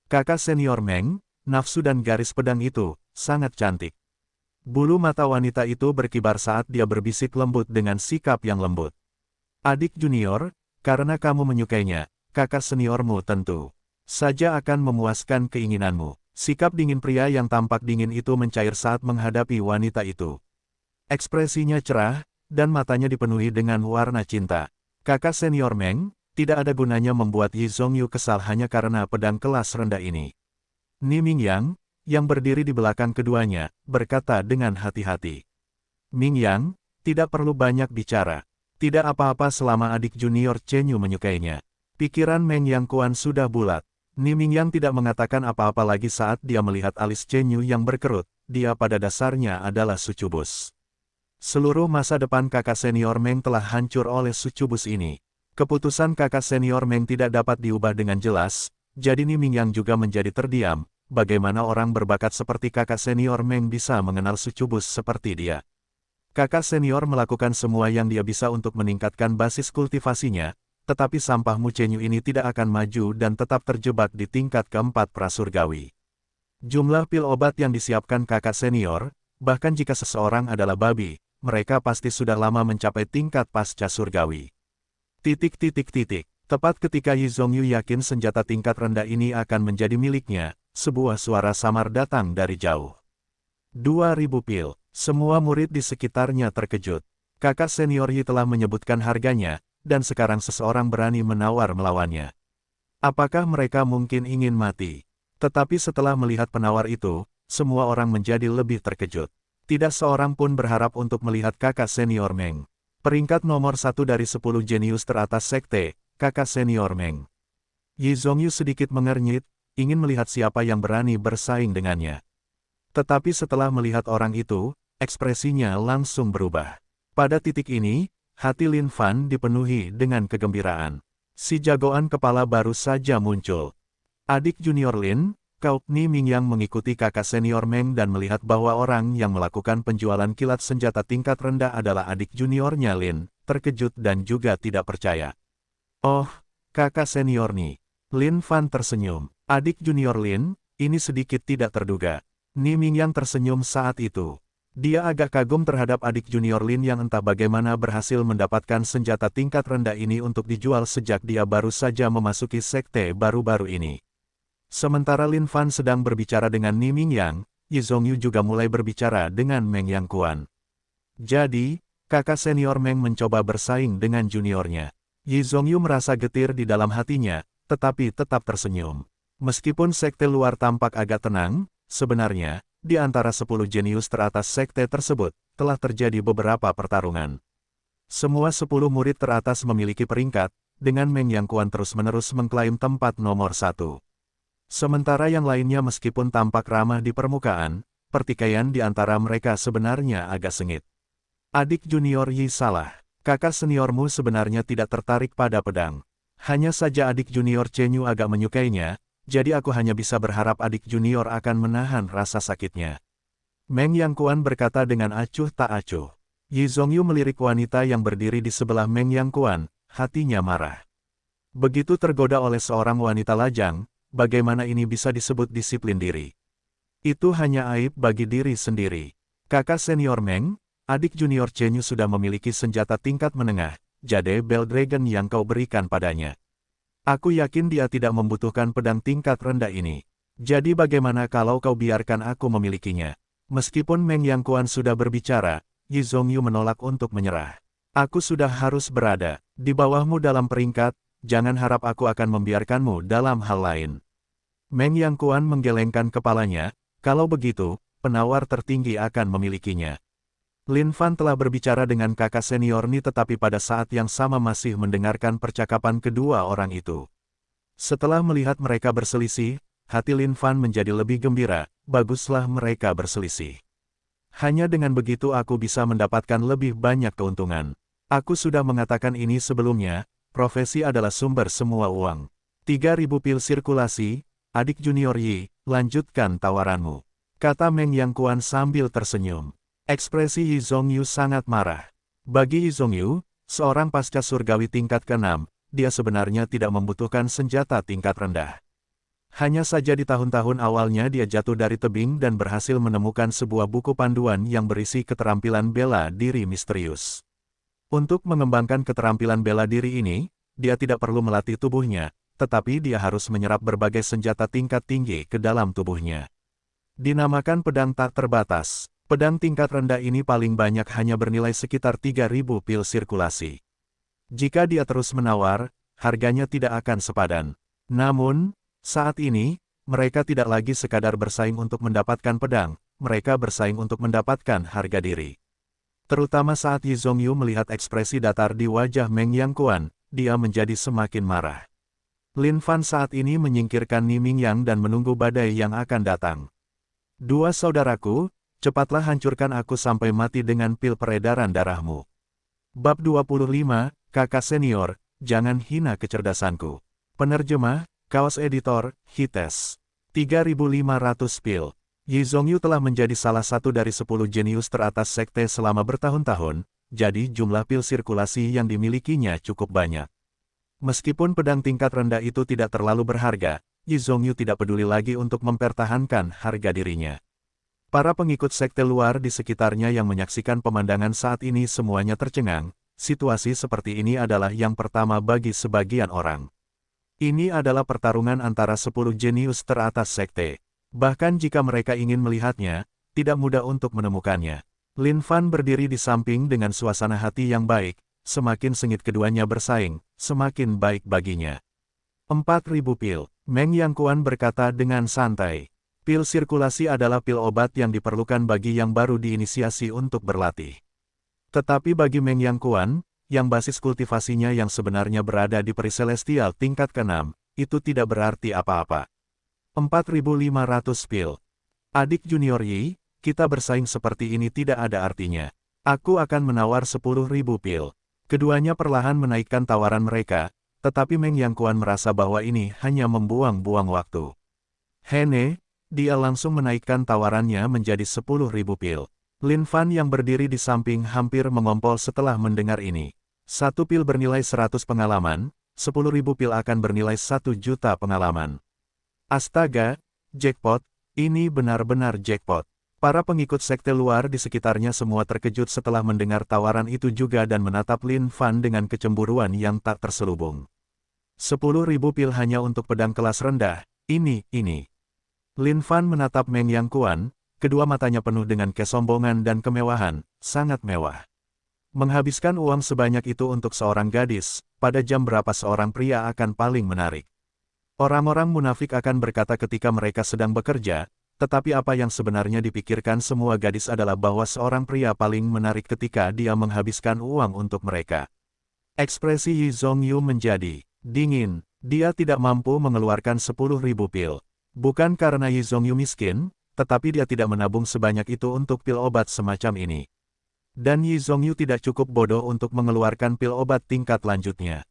Kakak senior Meng, nafsu dan garis pedang itu, sangat cantik. Bulu mata wanita itu berkibar saat dia berbisik lembut dengan sikap yang lembut. Adik junior, karena kamu menyukainya, kakak seniormu tentu saja akan memuaskan keinginanmu. Sikap dingin pria yang tampak dingin itu mencair saat menghadapi wanita itu. Ekspresinya cerah, dan matanya dipenuhi dengan warna cinta. Kakak senior Meng, tidak ada gunanya membuat Yi Zhongyu kesal hanya karena pedang kelas rendah ini. Ni Mingyang, yang berdiri di belakang keduanya, berkata dengan hati-hati. Mingyang, tidak perlu banyak bicara. Tidak apa-apa selama adik junior Chen Yu menyukainya. Pikiran Meng Yangquan sudah bulat. Ni Mingyang tidak mengatakan apa-apa lagi saat dia melihat alis Chen Yu yang berkerut. Dia pada dasarnya adalah sucubus. Seluruh masa depan kakak senior Meng telah hancur oleh sucubus ini. Keputusan kakak senior Meng tidak dapat diubah dengan jelas, jadi Ni Mingyang juga menjadi terdiam. Bagaimana orang berbakat seperti kakak senior Meng bisa mengenal sucubus seperti dia? Kakak senior melakukan semua yang dia bisa untuk meningkatkan basis kultivasinya, tetapi sampah Chen Yu ini tidak akan maju dan tetap terjebak di tingkat keempat prasurgawi. Jumlah pil obat yang disiapkan kakak senior, bahkan jika seseorang adalah babi, mereka pasti sudah lama mencapai tingkat pasca surgawi. Tepat ketika Yi Zhongyu yakin senjata tingkat rendah ini akan menjadi miliknya, sebuah suara samar datang dari jauh. 2000 pil, semua murid di sekitarnya terkejut. Kakak senior Yi telah menyebutkan harganya, dan sekarang seseorang berani menawar melawannya. Apakah mereka mungkin ingin mati? Tetapi setelah melihat penawar itu, semua orang menjadi lebih terkejut. Tidak seorang pun berharap untuk melihat kakak senior Meng. Peringkat nomor 1 dari 10 jenius teratas sekte, kakak senior Meng. Yi Zhongyu sedikit mengernyit, ingin melihat siapa yang berani bersaing dengannya. Tetapi setelah melihat orang itu, ekspresinya langsung berubah. Pada titik ini, hati Lin Fan dipenuhi dengan kegembiraan. Si jagoan kepala baru saja muncul. Adik junior Lin, kau. Ni Mingyang mengikuti kakak senior Meng dan melihat bahwa orang yang melakukan penjualan kilat senjata tingkat rendah adalah adik juniornya Lin, terkejut dan juga tidak percaya. Oh, kakak senior Ni. Lin Fan tersenyum. Adik junior Lin, ini sedikit tidak terduga. Ni Mingyang tersenyum saat itu. Dia agak kagum terhadap adik junior Lin yang entah bagaimana berhasil mendapatkan senjata tingkat rendah ini untuk dijual sejak dia baru saja memasuki sekte baru-baru ini. Sementara Lin Fan sedang berbicara dengan Ni Mingyang, Yi Zhongyu juga mulai berbicara dengan Meng Yangquan. Jadi, kakak senior Meng mencoba bersaing dengan juniornya. Yi Zhongyu merasa getir di dalam hatinya, tetapi tetap tersenyum. Meskipun sekte luar tampak agak tenang, sebenarnya, di antara 10 jenius teratas sekte tersebut, telah terjadi beberapa pertarungan. Semua 10 murid teratas memiliki peringkat, dengan Meng Yangquan terus-menerus mengklaim tempat nomor 1. Sementara yang lainnya meskipun tampak ramah di permukaan, pertikaian di antara mereka sebenarnya agak sengit. Adik junior Yi salah. Kakak seniormu sebenarnya tidak tertarik pada pedang. Hanya saja adik junior Chenyu agak menyukainya, jadi aku hanya bisa berharap adik junior akan menahan rasa sakitnya. Meng Yangquan berkata dengan acuh tak acuh. Yi Zhongyu melirik wanita yang berdiri di sebelah Meng Yangquan, hatinya marah. Begitu tergoda oleh seorang wanita lajang, bagaimana ini bisa disebut disiplin diri? Itu hanya aib bagi diri sendiri. Kakak senior Meng, adik junior Chenyu sudah memiliki senjata tingkat menengah, Jade Bell Dragon yang kau berikan padanya. Aku yakin dia tidak membutuhkan pedang tingkat rendah ini. Jadi bagaimana kalau kau biarkan aku memilikinya? Meskipun Meng Yangquan sudah berbicara, Yi Zhongyu menolak untuk menyerah. Aku sudah harus berada di bawahmu dalam peringkat, jangan harap aku akan membiarkanmu dalam hal lain. Meng Yangquan menggelengkan kepalanya, kalau begitu, penawar tertinggi akan memilikinya. Lin Fan telah berbicara dengan kakak senior Ni tetapi pada saat yang sama masih mendengarkan percakapan kedua orang itu. Setelah melihat mereka berselisih, hati Lin Fan menjadi lebih gembira, baguslah mereka berselisih. Hanya dengan begitu aku bisa mendapatkan lebih banyak keuntungan. Aku sudah mengatakan ini sebelumnya, profesi adalah sumber semua uang. 3.000 pil sirkulasi, adik junior Yi, lanjutkan tawaranmu. Kata Meng Yangquan sambil tersenyum. Ekspresi Yi Zhongyu sangat marah. Bagi Yi Zhongyu, seorang pasca surgawi tingkat ke-6, dia sebenarnya tidak membutuhkan senjata tingkat rendah. Hanya saja di tahun-tahun awalnya dia jatuh dari tebing dan berhasil menemukan sebuah buku panduan yang berisi keterampilan bela diri misterius. Untuk mengembangkan keterampilan bela diri ini, dia tidak perlu melatih tubuhnya, tetapi dia harus menyerap berbagai senjata tingkat tinggi ke dalam tubuhnya. Dinamakan pedang tak terbatas. Pedang tingkat rendah ini paling banyak hanya bernilai sekitar 3.000 pil sirkulasi. Jika dia terus menawar, harganya tidak akan sepadan. Namun, saat ini, mereka tidak lagi sekadar bersaing untuk mendapatkan pedang, mereka bersaing untuk mendapatkan harga diri. Terutama saat Yi Zhongyu melihat ekspresi datar di wajah Meng Yangquan, dia menjadi semakin marah. Lin Fan saat ini menyingkirkan Ni Mingyang dan menunggu badai yang akan datang. Dua saudaraku, cepatlah hancurkan aku sampai mati dengan pil peredaran darahmu. Bab 25, Kakak Senior, jangan hina kecerdasanku. Penerjemah, Kaos Editor, Hites. 3.500 pil. Yi Zhongyu telah menjadi salah satu dari 10 jenius teratas sekte selama bertahun-tahun, jadi jumlah pil sirkulasi yang dimilikinya cukup banyak. Meskipun pedang tingkat rendah itu tidak terlalu berharga, Yi Zhongyu tidak peduli lagi untuk mempertahankan harga dirinya. Para pengikut sekte luar di sekitarnya yang menyaksikan pemandangan saat ini semuanya tercengang, situasi seperti ini adalah yang pertama bagi sebagian orang. Ini adalah pertarungan antara 10 jenius teratas sekte. Bahkan jika mereka ingin melihatnya, tidak mudah untuk menemukannya. Lin Fan berdiri di samping dengan suasana hati yang baik, semakin sengit keduanya bersaing, semakin baik baginya. 4.000 pil, Meng Yangquan berkata dengan santai. Pil sirkulasi adalah pil obat yang diperlukan bagi yang baru diinisiasi untuk berlatih. Tetapi bagi Meng Yangquan, yang basis kultivasinya yang sebenarnya berada di peri celestial tingkat ke-6, itu tidak berarti apa-apa. 4.500 pil. Adik junior Yi, kita bersaing seperti ini tidak ada artinya. Aku akan menawar 10.000 pil. Keduanya perlahan menaikkan tawaran mereka, tetapi Meng Yangquan merasa bahwa ini hanya membuang-buang waktu. Hene, dia langsung menaikkan tawarannya menjadi 10.000 pil. Lin Fan yang berdiri di samping hampir mengompol setelah mendengar ini. 1 pil bernilai 100 pengalaman, 10.000 pil akan bernilai 1 juta pengalaman. Astaga, jackpot, ini benar-benar jackpot. Para pengikut sekte luar di sekitarnya semua terkejut setelah mendengar tawaran itu juga dan menatap Lin Fan dengan kecemburuan yang tak terselubung. 10.000 pil hanya untuk pedang kelas rendah, ini. Lin Fan menatap Meng Yangquan, kedua matanya penuh dengan kesombongan dan kemewahan, sangat mewah. Menghabiskan uang sebanyak itu untuk seorang gadis, pada jam berapa seorang pria akan paling menarik? Orang-orang munafik akan berkata ketika mereka sedang bekerja, tetapi apa yang sebenarnya dipikirkan semua gadis adalah bahwa seorang pria paling menarik ketika dia menghabiskan uang untuk mereka. Ekspresi Yi Zhongyu menjadi dingin, dia tidak mampu mengeluarkan 10.000 pil. Bukan karena Yi Zhongyu miskin, tetapi dia tidak menabung sebanyak itu untuk pil obat semacam ini. Dan Yi Zhongyu tidak cukup bodoh untuk mengeluarkan pil obat tingkat lanjutnya.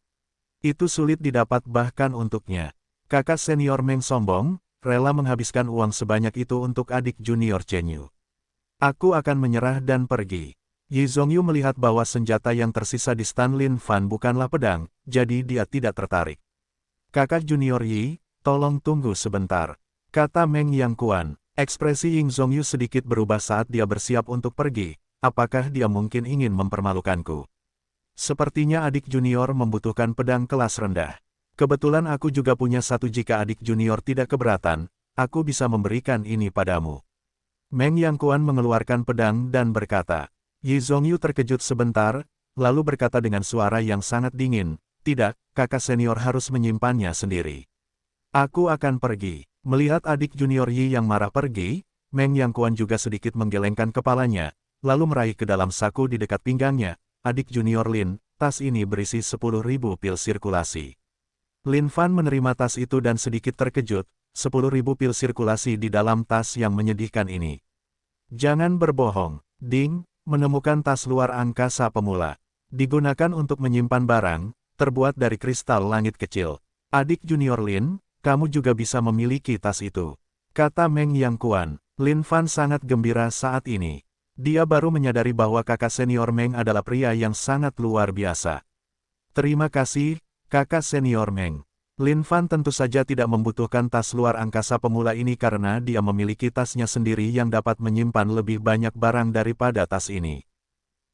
Itu sulit didapat bahkan untuknya. Kakak senior Meng sombong, rela menghabiskan uang sebanyak itu untuk adik junior Chen Yu. Aku akan menyerah dan pergi. Yi Zhongyu melihat bahwa senjata yang tersisa di stan Lin Fan bukanlah pedang, jadi dia tidak tertarik. Kakak junior Yi, tolong tunggu sebentar, kata Meng Yang Kuan. Ekspresi Yi Zhongyu sedikit berubah saat dia bersiap untuk pergi. Apakah dia mungkin ingin mempermalukanku? Sepertinya adik junior membutuhkan pedang kelas rendah. Kebetulan aku juga punya satu. Jika adik junior tidak keberatan, aku bisa memberikan ini padamu. Meng Yang Kuan mengeluarkan pedang dan berkata. Yi Zhongyu terkejut sebentar, lalu berkata dengan suara yang sangat dingin, tidak, kakak senior harus menyimpannya sendiri. Aku akan pergi. Melihat adik junior Yi yang marah pergi, Meng Yang Kuan juga sedikit menggelengkan kepalanya, lalu meraih ke dalam saku di dekat pinggangnya. Adik junior Lin, tas ini berisi 10.000 pil sirkulasi. Lin Fan menerima tas itu dan sedikit terkejut, 10.000 pil sirkulasi di dalam tas yang menyedihkan ini. Jangan berbohong, Ding, menemukan tas luar angkasa pemula. Digunakan untuk menyimpan barang, terbuat dari kristal langit kecil. Adik junior Lin, kamu juga bisa memiliki tas itu, kata Meng Yang Kuan. Lin Fan sangat gembira saat ini. Dia baru menyadari bahwa kakak senior Meng adalah pria yang sangat luar biasa. Terima kasih, kakak senior Meng. Lin Fan tentu saja tidak membutuhkan tas luar angkasa pemula ini karena dia memiliki tasnya sendiri yang dapat menyimpan lebih banyak barang daripada tas ini.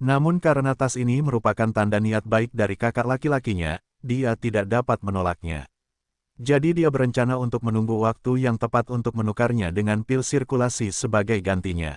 Namun karena tas ini merupakan tanda niat baik dari kakak laki-lakinya, dia tidak dapat menolaknya. Jadi dia berencana untuk menunggu waktu yang tepat untuk menukarnya dengan pil sirkulasi sebagai gantinya.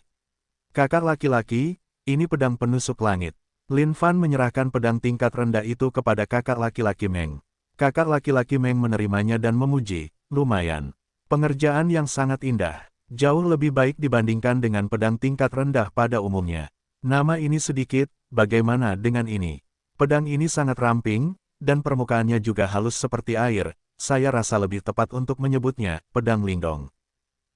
Kakak laki-laki, ini pedang penusuk langit. Lin Fan menyerahkan pedang tingkat rendah itu kepada kakak laki-laki Meng. Kakak laki-laki Meng menerimanya dan memuji, lumayan. Pengerjaan yang sangat indah, jauh lebih baik dibandingkan dengan pedang tingkat rendah pada umumnya. Nama ini sedikit, bagaimana dengan ini? Pedang ini sangat ramping, dan permukaannya juga halus seperti air, saya rasa lebih tepat untuk menyebutnya, pedang lindong.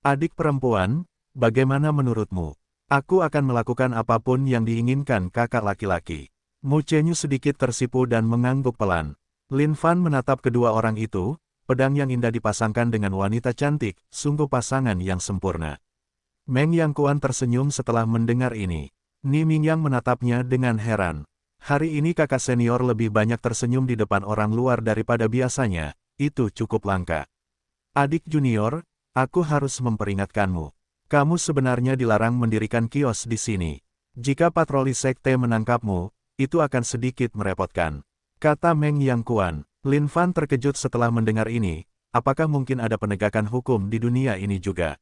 Adik perempuan, bagaimana menurutmu? Aku akan melakukan apapun yang diinginkan kakak laki-laki. Mu Chenyu sedikit tersipu dan mengangguk pelan. Lin Fan menatap kedua orang itu, pedang yang indah dipasangkan dengan wanita cantik, sungguh pasangan yang sempurna. Meng Yang Kuan tersenyum setelah mendengar ini. Ni Mingyang menatapnya dengan heran. Hari ini kakak senior lebih banyak tersenyum di depan orang luar daripada biasanya, itu cukup langka. Adik junior, aku harus memperingatkanmu. Kamu sebenarnya dilarang mendirikan kios di sini. Jika patroli sekte menangkapmu, itu akan sedikit merepotkan, kata Meng Yang Kuan. Lin Fan terkejut setelah mendengar ini, apakah mungkin ada penegakan hukum di dunia ini juga?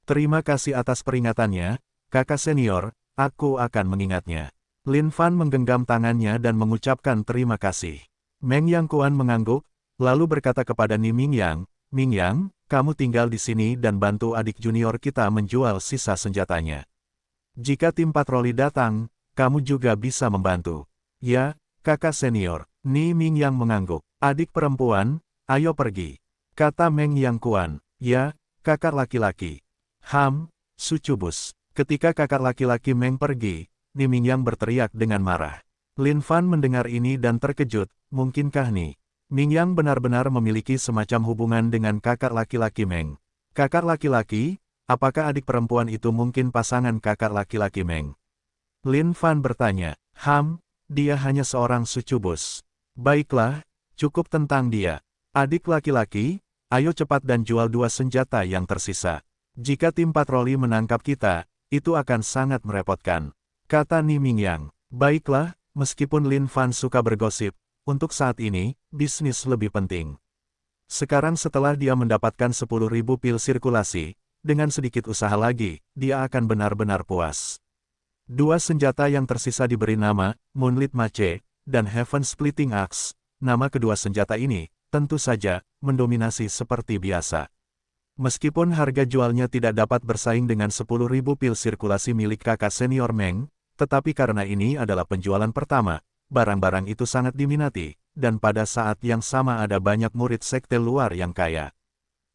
Terima kasih atas peringatannya, kakak senior, aku akan mengingatnya. Lin Fan menggenggam tangannya dan mengucapkan terima kasih. Meng Yang Kuan mengangguk, lalu berkata kepada Ni Mingyang, Mingyang, kamu tinggal di sini dan bantu adik junior kita menjual sisa senjatanya. Jika tim patroli datang, kamu juga bisa membantu. Ya, kakak senior. Ni Mingyang mengangguk. Adik perempuan, ayo pergi, kata Meng Yang Kuan. Ya, kakak laki-laki. Sucubus. Ketika kakak laki-laki Meng pergi, Ni Mingyang berteriak dengan marah. Lin Fan mendengar ini dan terkejut, mungkinkah Ni Mingyang benar-benar memiliki semacam hubungan dengan kakak laki-laki Meng? Kakak laki-laki, apakah adik perempuan itu mungkin pasangan kakak laki-laki Meng? Lin Fan bertanya. Dia hanya seorang sucubus. Baiklah, cukup tentang dia. Adik laki-laki, ayo cepat dan jual 2 senjata yang tersisa. Jika tim patroli menangkap kita, itu akan sangat merepotkan, kata Ni Mingyang. Baiklah, meskipun Lin Fan suka bergosip, untuk saat ini, bisnis lebih penting. Sekarang setelah dia mendapatkan 10.000 pil sirkulasi, dengan sedikit usaha lagi, dia akan benar-benar puas. 2 senjata yang tersisa diberi nama, Moonlit Mace, dan Heaven Splitting Axe. Nama kedua senjata ini, tentu saja, mendominasi seperti biasa. Meskipun harga jualnya tidak dapat bersaing dengan 10.000 pil sirkulasi milik kakak senior Meng, tetapi karena ini adalah penjualan pertama, barang-barang itu sangat diminati, dan pada saat yang sama ada banyak murid sekte luar yang kaya.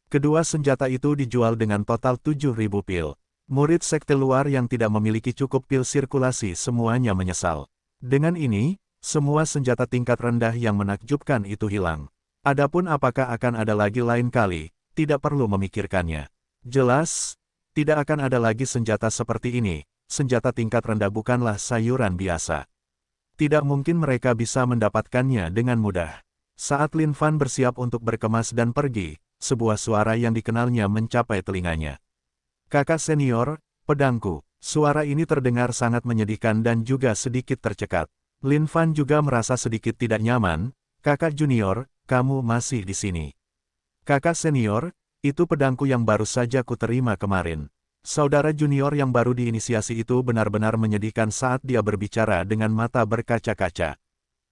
Kedua senjata itu dijual dengan total 7.000 pil. Murid sekte luar yang tidak memiliki cukup pil sirkulasi semuanya menyesal. Dengan ini, semua senjata tingkat rendah yang menakjubkan itu hilang. Adapun apakah akan ada lagi lain kali, tidak perlu memikirkannya. Jelas, tidak akan ada lagi senjata seperti ini. Senjata tingkat rendah bukanlah sayuran biasa. Tidak mungkin mereka bisa mendapatkannya dengan mudah. Saat Lin Fan bersiap untuk berkemas dan pergi, sebuah suara yang dikenalnya mencapai telinganya. Kakak senior, pedangku. Suara ini terdengar sangat menyedihkan dan juga sedikit tercekat. Lin Fan juga merasa sedikit tidak nyaman. Kakak junior, kamu masih di sini. Kakak senior, itu pedangku yang baru saja kuterima kemarin. Saudara junior yang baru diinisiasi itu benar-benar menyedihkan saat dia berbicara dengan mata berkaca-kaca.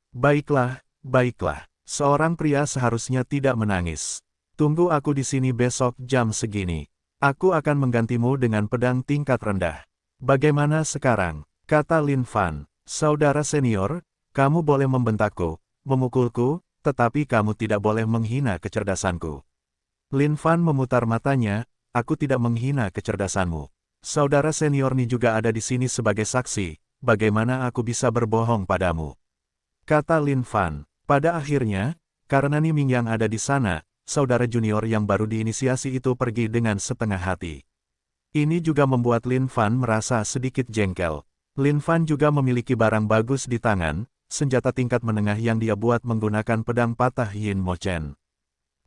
Baiklah, baiklah. Seorang pria seharusnya tidak menangis. Tunggu aku di sini besok jam segini. Aku akan menggantimu dengan pedang tingkat rendah. Bagaimana sekarang? Kata Lin Fan. Saudara senior, kamu boleh membentakku, memukulku, tetapi kamu tidak boleh menghina kecerdasanku. Lin Fan memutar matanya, aku tidak menghina kecerdasanmu. Saudara senior Ni juga ada di sini sebagai saksi, bagaimana aku bisa berbohong padamu? Kata Lin Fan. Pada akhirnya, karena Ni Ming yang ada di sana, saudara junior yang baru diinisiasi itu pergi dengan setengah hati. Ini juga membuat Lin Fan merasa sedikit jengkel. Lin Fan juga memiliki barang bagus di tangan, senjata tingkat menengah yang dia buat menggunakan pedang patah Yin Mo Chen.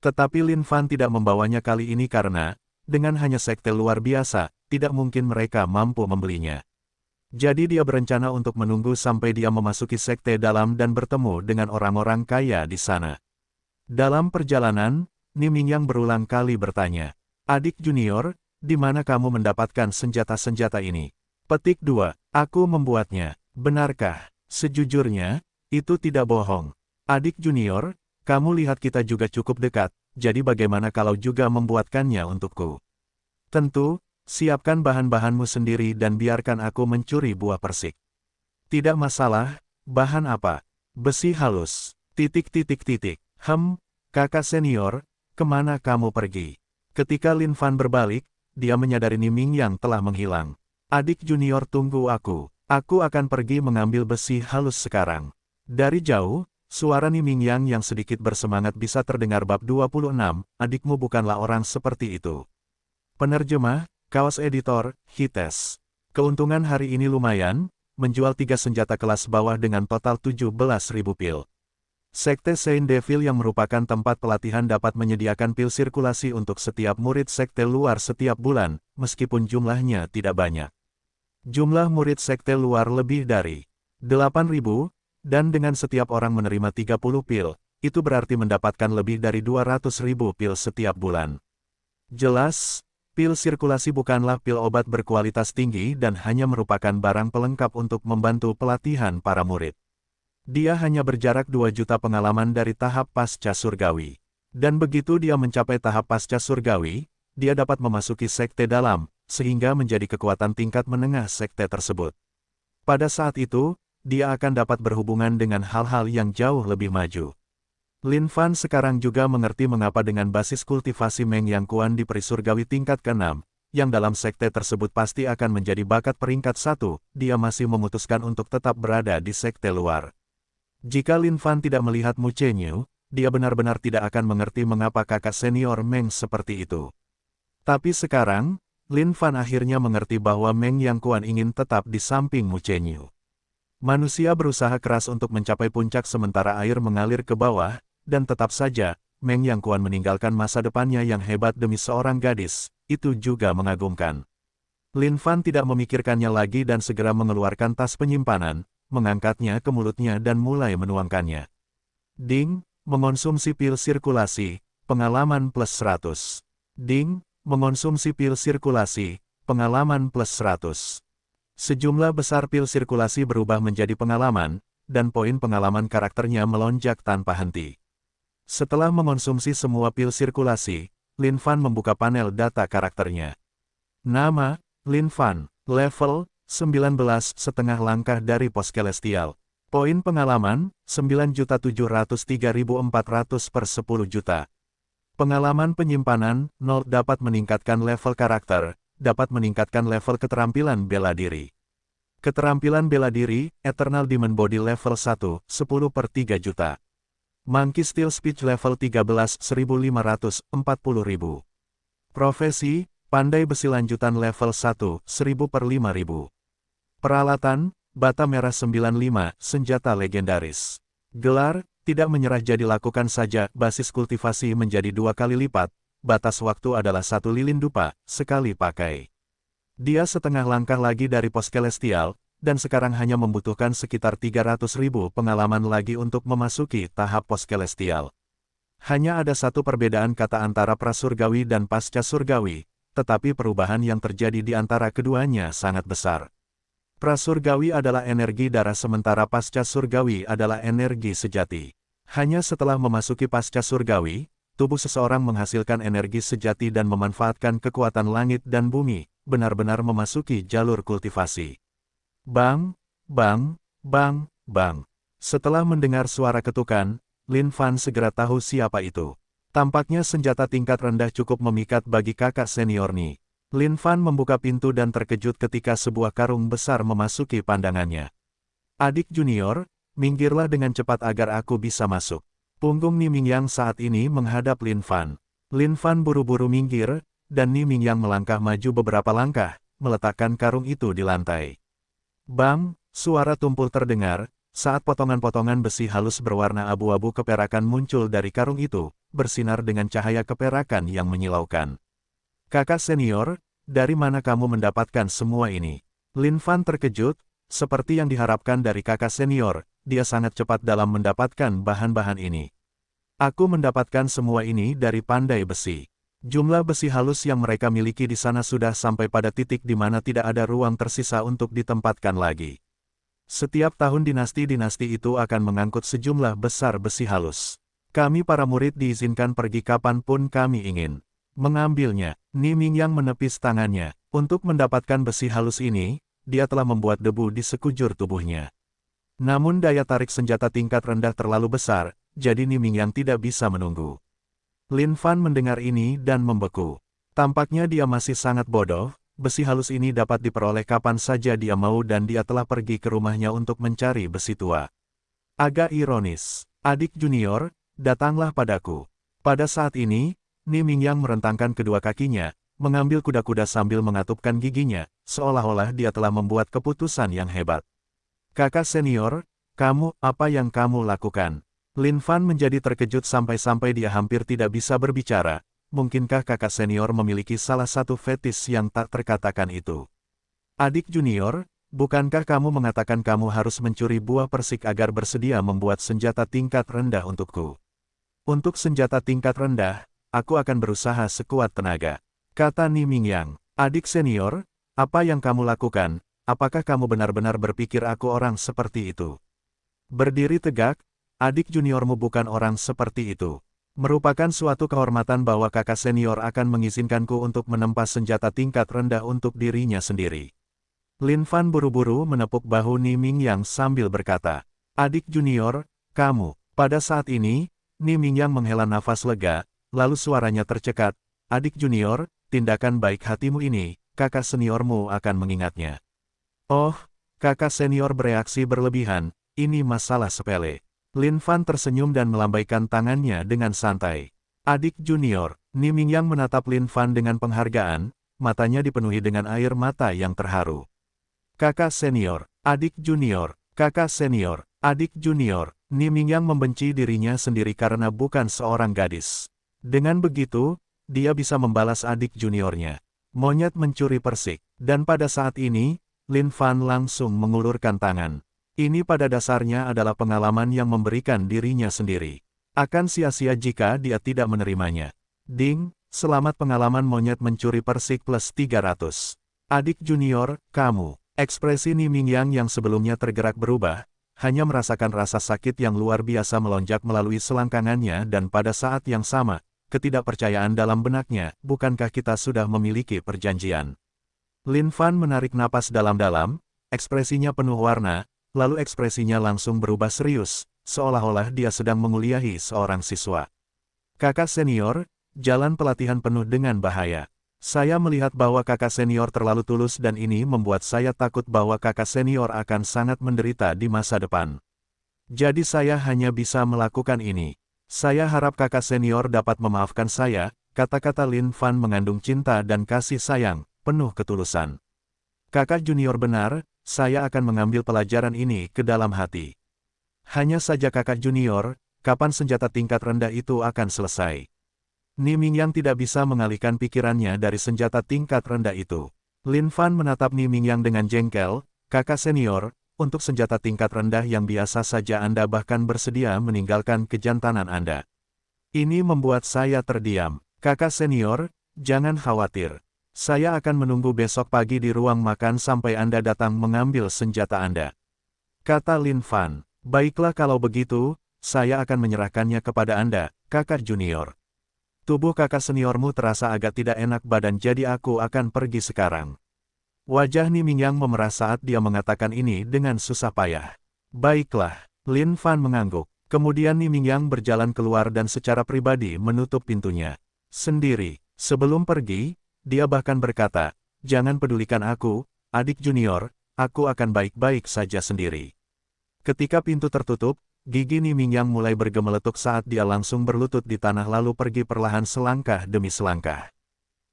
Tetapi Lin Fan tidak membawanya kali ini karena, dengan hanya sekte luar biasa, tidak mungkin mereka mampu membelinya. Jadi dia berencana untuk menunggu sampai dia memasuki sekte dalam dan bertemu dengan orang-orang kaya di sana. Dalam perjalanan, Ni Mingyang berulang kali bertanya, "Adik junior, di mana kamu mendapatkan senjata-senjata ini?" Petik 2. Aku membuatnya. Benarkah? Sejujurnya, itu tidak bohong. Adik junior, kamu lihat kita juga cukup dekat, jadi bagaimana kalau juga membuatkannya untukku? Tentu, siapkan bahan-bahanmu sendiri dan biarkan aku mencuri buah persik. Tidak masalah, bahan apa? Besi halus. ... Kakak senior, kemana kamu pergi? Ketika Lin Fan berbalik, dia menyadari Ni Mingyang telah menghilang. Adik junior tunggu aku akan pergi mengambil besi halus sekarang. Dari jauh, suara Ni Mingyang yang sedikit bersemangat bisa terdengar. Bab 26, adikmu bukanlah orang seperti itu. Penerjemah, kaos editor, Hites. Keuntungan hari ini lumayan, menjual 3 senjata kelas bawah dengan total 17.000 pil. Sekte Saint Devil yang merupakan tempat pelatihan dapat menyediakan pil sirkulasi untuk setiap murid sekte luar setiap bulan, meskipun jumlahnya tidak banyak. Jumlah murid sekte luar lebih dari 8.000, dan dengan setiap orang menerima 30 pil, itu berarti mendapatkan lebih dari 200.000 pil setiap bulan. Jelas, pil sirkulasi bukanlah pil obat berkualitas tinggi dan hanya merupakan barang pelengkap untuk membantu pelatihan para murid. Dia hanya berjarak 2 juta pengalaman dari tahap pasca surgawi. Dan begitu dia mencapai tahap pasca surgawi, dia dapat memasuki sekte dalam, sehingga menjadi kekuatan tingkat menengah sekte tersebut. Pada saat itu, dia akan dapat berhubungan dengan hal-hal yang jauh lebih maju. Lin Fan sekarang juga mengerti mengapa dengan basis kultivasi Meng yang kuat di peri surgawi tingkat ke-6, yang dalam sekte tersebut pasti akan menjadi bakat peringkat 1, dia masih memutuskan untuk tetap berada di sekte luar. Jika Lin Fan tidak melihat Mu Chenyu, dia benar-benar tidak akan mengerti mengapa kakak senior Meng seperti itu. Tapi sekarang, Lin Fan akhirnya mengerti bahwa Meng Yang Kuan ingin tetap di samping Mu Chenyu. Manusia berusaha keras untuk mencapai puncak sementara air mengalir ke bawah, dan tetap saja, Meng Yang Kuan meninggalkan masa depannya yang hebat demi seorang gadis, itu juga mengagumkan. Lin Fan tidak memikirkannya lagi dan segera mengeluarkan tas penyimpanan, mengangkatnya ke mulutnya dan mulai menuangkannya. Ding, mengonsumsi pil sirkulasi, pengalaman plus 100. Ding, mengonsumsi pil sirkulasi, pengalaman plus 100. Sejumlah besar pil sirkulasi berubah menjadi pengalaman, dan poin pengalaman karakternya melonjak tanpa henti. Setelah mengonsumsi semua pil sirkulasi, Lin Fan membuka panel data karakternya. Nama, Lin Fan, level, 19 setengah langkah dari pos celestial. Poin pengalaman, 9.703.400 per 10 juta. Pengalaman penyimpanan, 0 dapat meningkatkan level karakter, dapat meningkatkan level keterampilan bela diri. Keterampilan bela diri, Eternal Demon Body level 1, 10/3 juta. Monkey Steel Speech level 13, 1.540.000. Profesi, Pandai Besi Lanjutan level 1, 1000/5000. Peralatan, Bata Merah 95, Senjata Legendaris. Gelar, Tidak Menyerah Jadi Lakukan Saja, basis kultivasi menjadi 2 kali lipat, batas waktu adalah 1 lilin dupa, sekali pakai. Dia setengah langkah lagi dari pos celestial, dan sekarang hanya membutuhkan sekitar 300.000 pengalaman lagi untuk memasuki tahap pos celestial. Hanya ada satu perbedaan kata antara prasurgawi dan pasca surgawi, tetapi perubahan yang terjadi di antara keduanya sangat besar. Prasurgawi adalah energi darah sementara pasca surgawi adalah energi sejati. Hanya setelah memasuki pasca surgawi, tubuh seseorang menghasilkan energi sejati dan memanfaatkan kekuatan langit dan bumi, benar-benar memasuki jalur kultivasi. Bang, bang, bang, bang. Setelah mendengar suara ketukan, Lin Fan segera tahu siapa itu. Tampaknya senjata tingkat rendah cukup memikat bagi kakak senior Ni. Lin Fan membuka pintu dan terkejut ketika sebuah karung besar memasuki pandangannya. Adik junior, minggirlah dengan cepat agar aku bisa masuk. Punggung Ni Mingyang saat ini menghadap Lin Fan. Lin Fan buru-buru minggir, dan Ni Mingyang melangkah maju beberapa langkah, meletakkan karung itu di lantai. Bang, suara tumpul terdengar, saat potongan-potongan besi halus berwarna abu-abu keperakan muncul dari karung itu, bersinar dengan cahaya keperakan yang menyilaukan. Kakak senior, dari mana kamu mendapatkan semua ini? Lin Fan terkejut, seperti yang diharapkan dari kakak senior, dia sangat cepat dalam mendapatkan bahan-bahan ini. Aku mendapatkan semua ini dari Pandai Besi. Jumlah besi halus yang mereka miliki di sana sudah sampai pada titik di mana tidak ada ruang tersisa untuk ditempatkan lagi. Setiap tahun dinasti-dinasti itu akan mengangkut sejumlah besar besi halus. Kami para murid diizinkan pergi kapanpun kami ingin mengambilnya. Ni Mingyang menepis tangannya. Untuk mendapatkan besi halus ini, dia telah membuat debu di sekujur tubuhnya. Namun daya tarik senjata tingkat rendah terlalu besar, jadi Ni Mingyang tidak bisa menunggu. Lin Fan mendengar ini dan membeku. Tampaknya dia masih sangat bodoh, besi halus ini dapat diperoleh kapan saja dia mau dan dia telah pergi ke rumahnya untuk mencari besi tua. Agak ironis, adik junior, datanglah padaku. Pada saat ini, Ni Mingyang merentangkan kedua kakinya, mengambil kuda-kuda sambil mengatupkan giginya, seolah-olah dia telah membuat keputusan yang hebat. Kakak senior, apa yang kamu lakukan? Lin Fan menjadi terkejut sampai-sampai dia hampir tidak bisa berbicara. Mungkinkah kakak senior memiliki salah satu fetis yang tak terkatakan itu? Adik junior, bukankah kamu mengatakan kamu harus mencuri buah persik agar bersedia membuat senjata tingkat rendah untukku? Untuk senjata tingkat rendah, aku akan berusaha sekuat tenaga. Kata Ni Mingyang. Adik senior, apa yang kamu lakukan? Apakah kamu benar-benar berpikir aku orang seperti itu? Berdiri tegak, adik juniormu bukan orang seperti itu. Merupakan suatu kehormatan bahwa kakak senior akan mengizinkanku untuk menempa senjata tingkat rendah untuk dirinya sendiri. Lin Fan buru-buru menepuk bahu Ni Mingyang sambil berkata, adik junior, kamu. Pada saat ini, Ni Mingyang menghela nafas lega, lalu suaranya tercekat, adik junior, tindakan baik hatimu ini, kakak seniormu akan mengingatnya. Oh, kakak senior bereaksi berlebihan, ini masalah sepele. Lin Fan tersenyum dan melambaikan tangannya dengan santai. Adik junior, Ni Mingyang menatap Lin Fan dengan penghargaan, matanya dipenuhi dengan air mata yang terharu. Kakak senior, adik junior, kakak senior, adik junior, Ni Mingyang membenci dirinya sendiri karena bukan seorang gadis. Dengan begitu, dia bisa membalas adik juniornya. Monyet mencuri persik, dan pada saat ini, Lin Fan langsung mengulurkan tangan. Ini pada dasarnya adalah pengalaman yang memberikan dirinya sendiri. Akan sia-sia jika dia tidak menerimanya. Ding, selamat pengalaman monyet mencuri persik plus 300. Adik junior, kamu. Ekspresi Ni Mingyang yang sebelumnya tergerak berubah, hanya merasakan rasa sakit yang luar biasa melonjak melalui selangkangannya dan pada saat yang sama, ketidakpercayaan dalam benaknya, bukankah kita sudah memiliki perjanjian? Lin Fan menarik napas dalam-dalam, ekspresinya penuh warna, lalu ekspresinya langsung berubah serius, seolah-olah dia sedang menguliahi seorang siswa. Kakak senior, jalan pelatihan penuh dengan bahaya. Saya melihat bahwa kakak senior terlalu tulus dan ini membuat saya takut bahwa kakak senior akan sangat menderita di masa depan. Jadi saya hanya bisa melakukan ini. Saya harap kakak senior dapat memaafkan saya, kata-kata Lin Fan mengandung cinta dan kasih sayang, penuh ketulusan. Kakak junior benar, saya akan mengambil pelajaran ini ke dalam hati. Hanya saja kakak junior, kapan senjata tingkat rendah itu akan selesai? Ni Mingyang tidak bisa mengalihkan pikirannya dari senjata tingkat rendah itu. Lin Fan menatap Ni Mingyang dengan jengkel, kakak senior, untuk senjata tingkat rendah yang biasa saja Anda bahkan bersedia meninggalkan kejantanan Anda. Ini membuat saya terdiam. Kakak senior, jangan khawatir. Saya akan menunggu besok pagi di ruang makan sampai Anda datang mengambil senjata Anda. Kata Lin Fan, baiklah kalau begitu, saya akan menyerahkannya kepada Anda, kakak junior. Tubuh kakak seniormu terasa agak tidak enak badan jadi aku akan pergi sekarang. Wajah Ni Mingyang memerah saat dia mengatakan ini dengan susah payah. Baiklah, Lin Fan mengangguk. Kemudian Ni Mingyang berjalan keluar dan secara pribadi menutup pintunya. Sendiri, sebelum pergi, dia bahkan berkata, jangan pedulikan aku, adik junior, aku akan baik-baik saja sendiri. Ketika pintu tertutup, gigi Ni Mingyang mulai bergemeletuk saat dia langsung berlutut di tanah lalu pergi perlahan selangkah demi selangkah.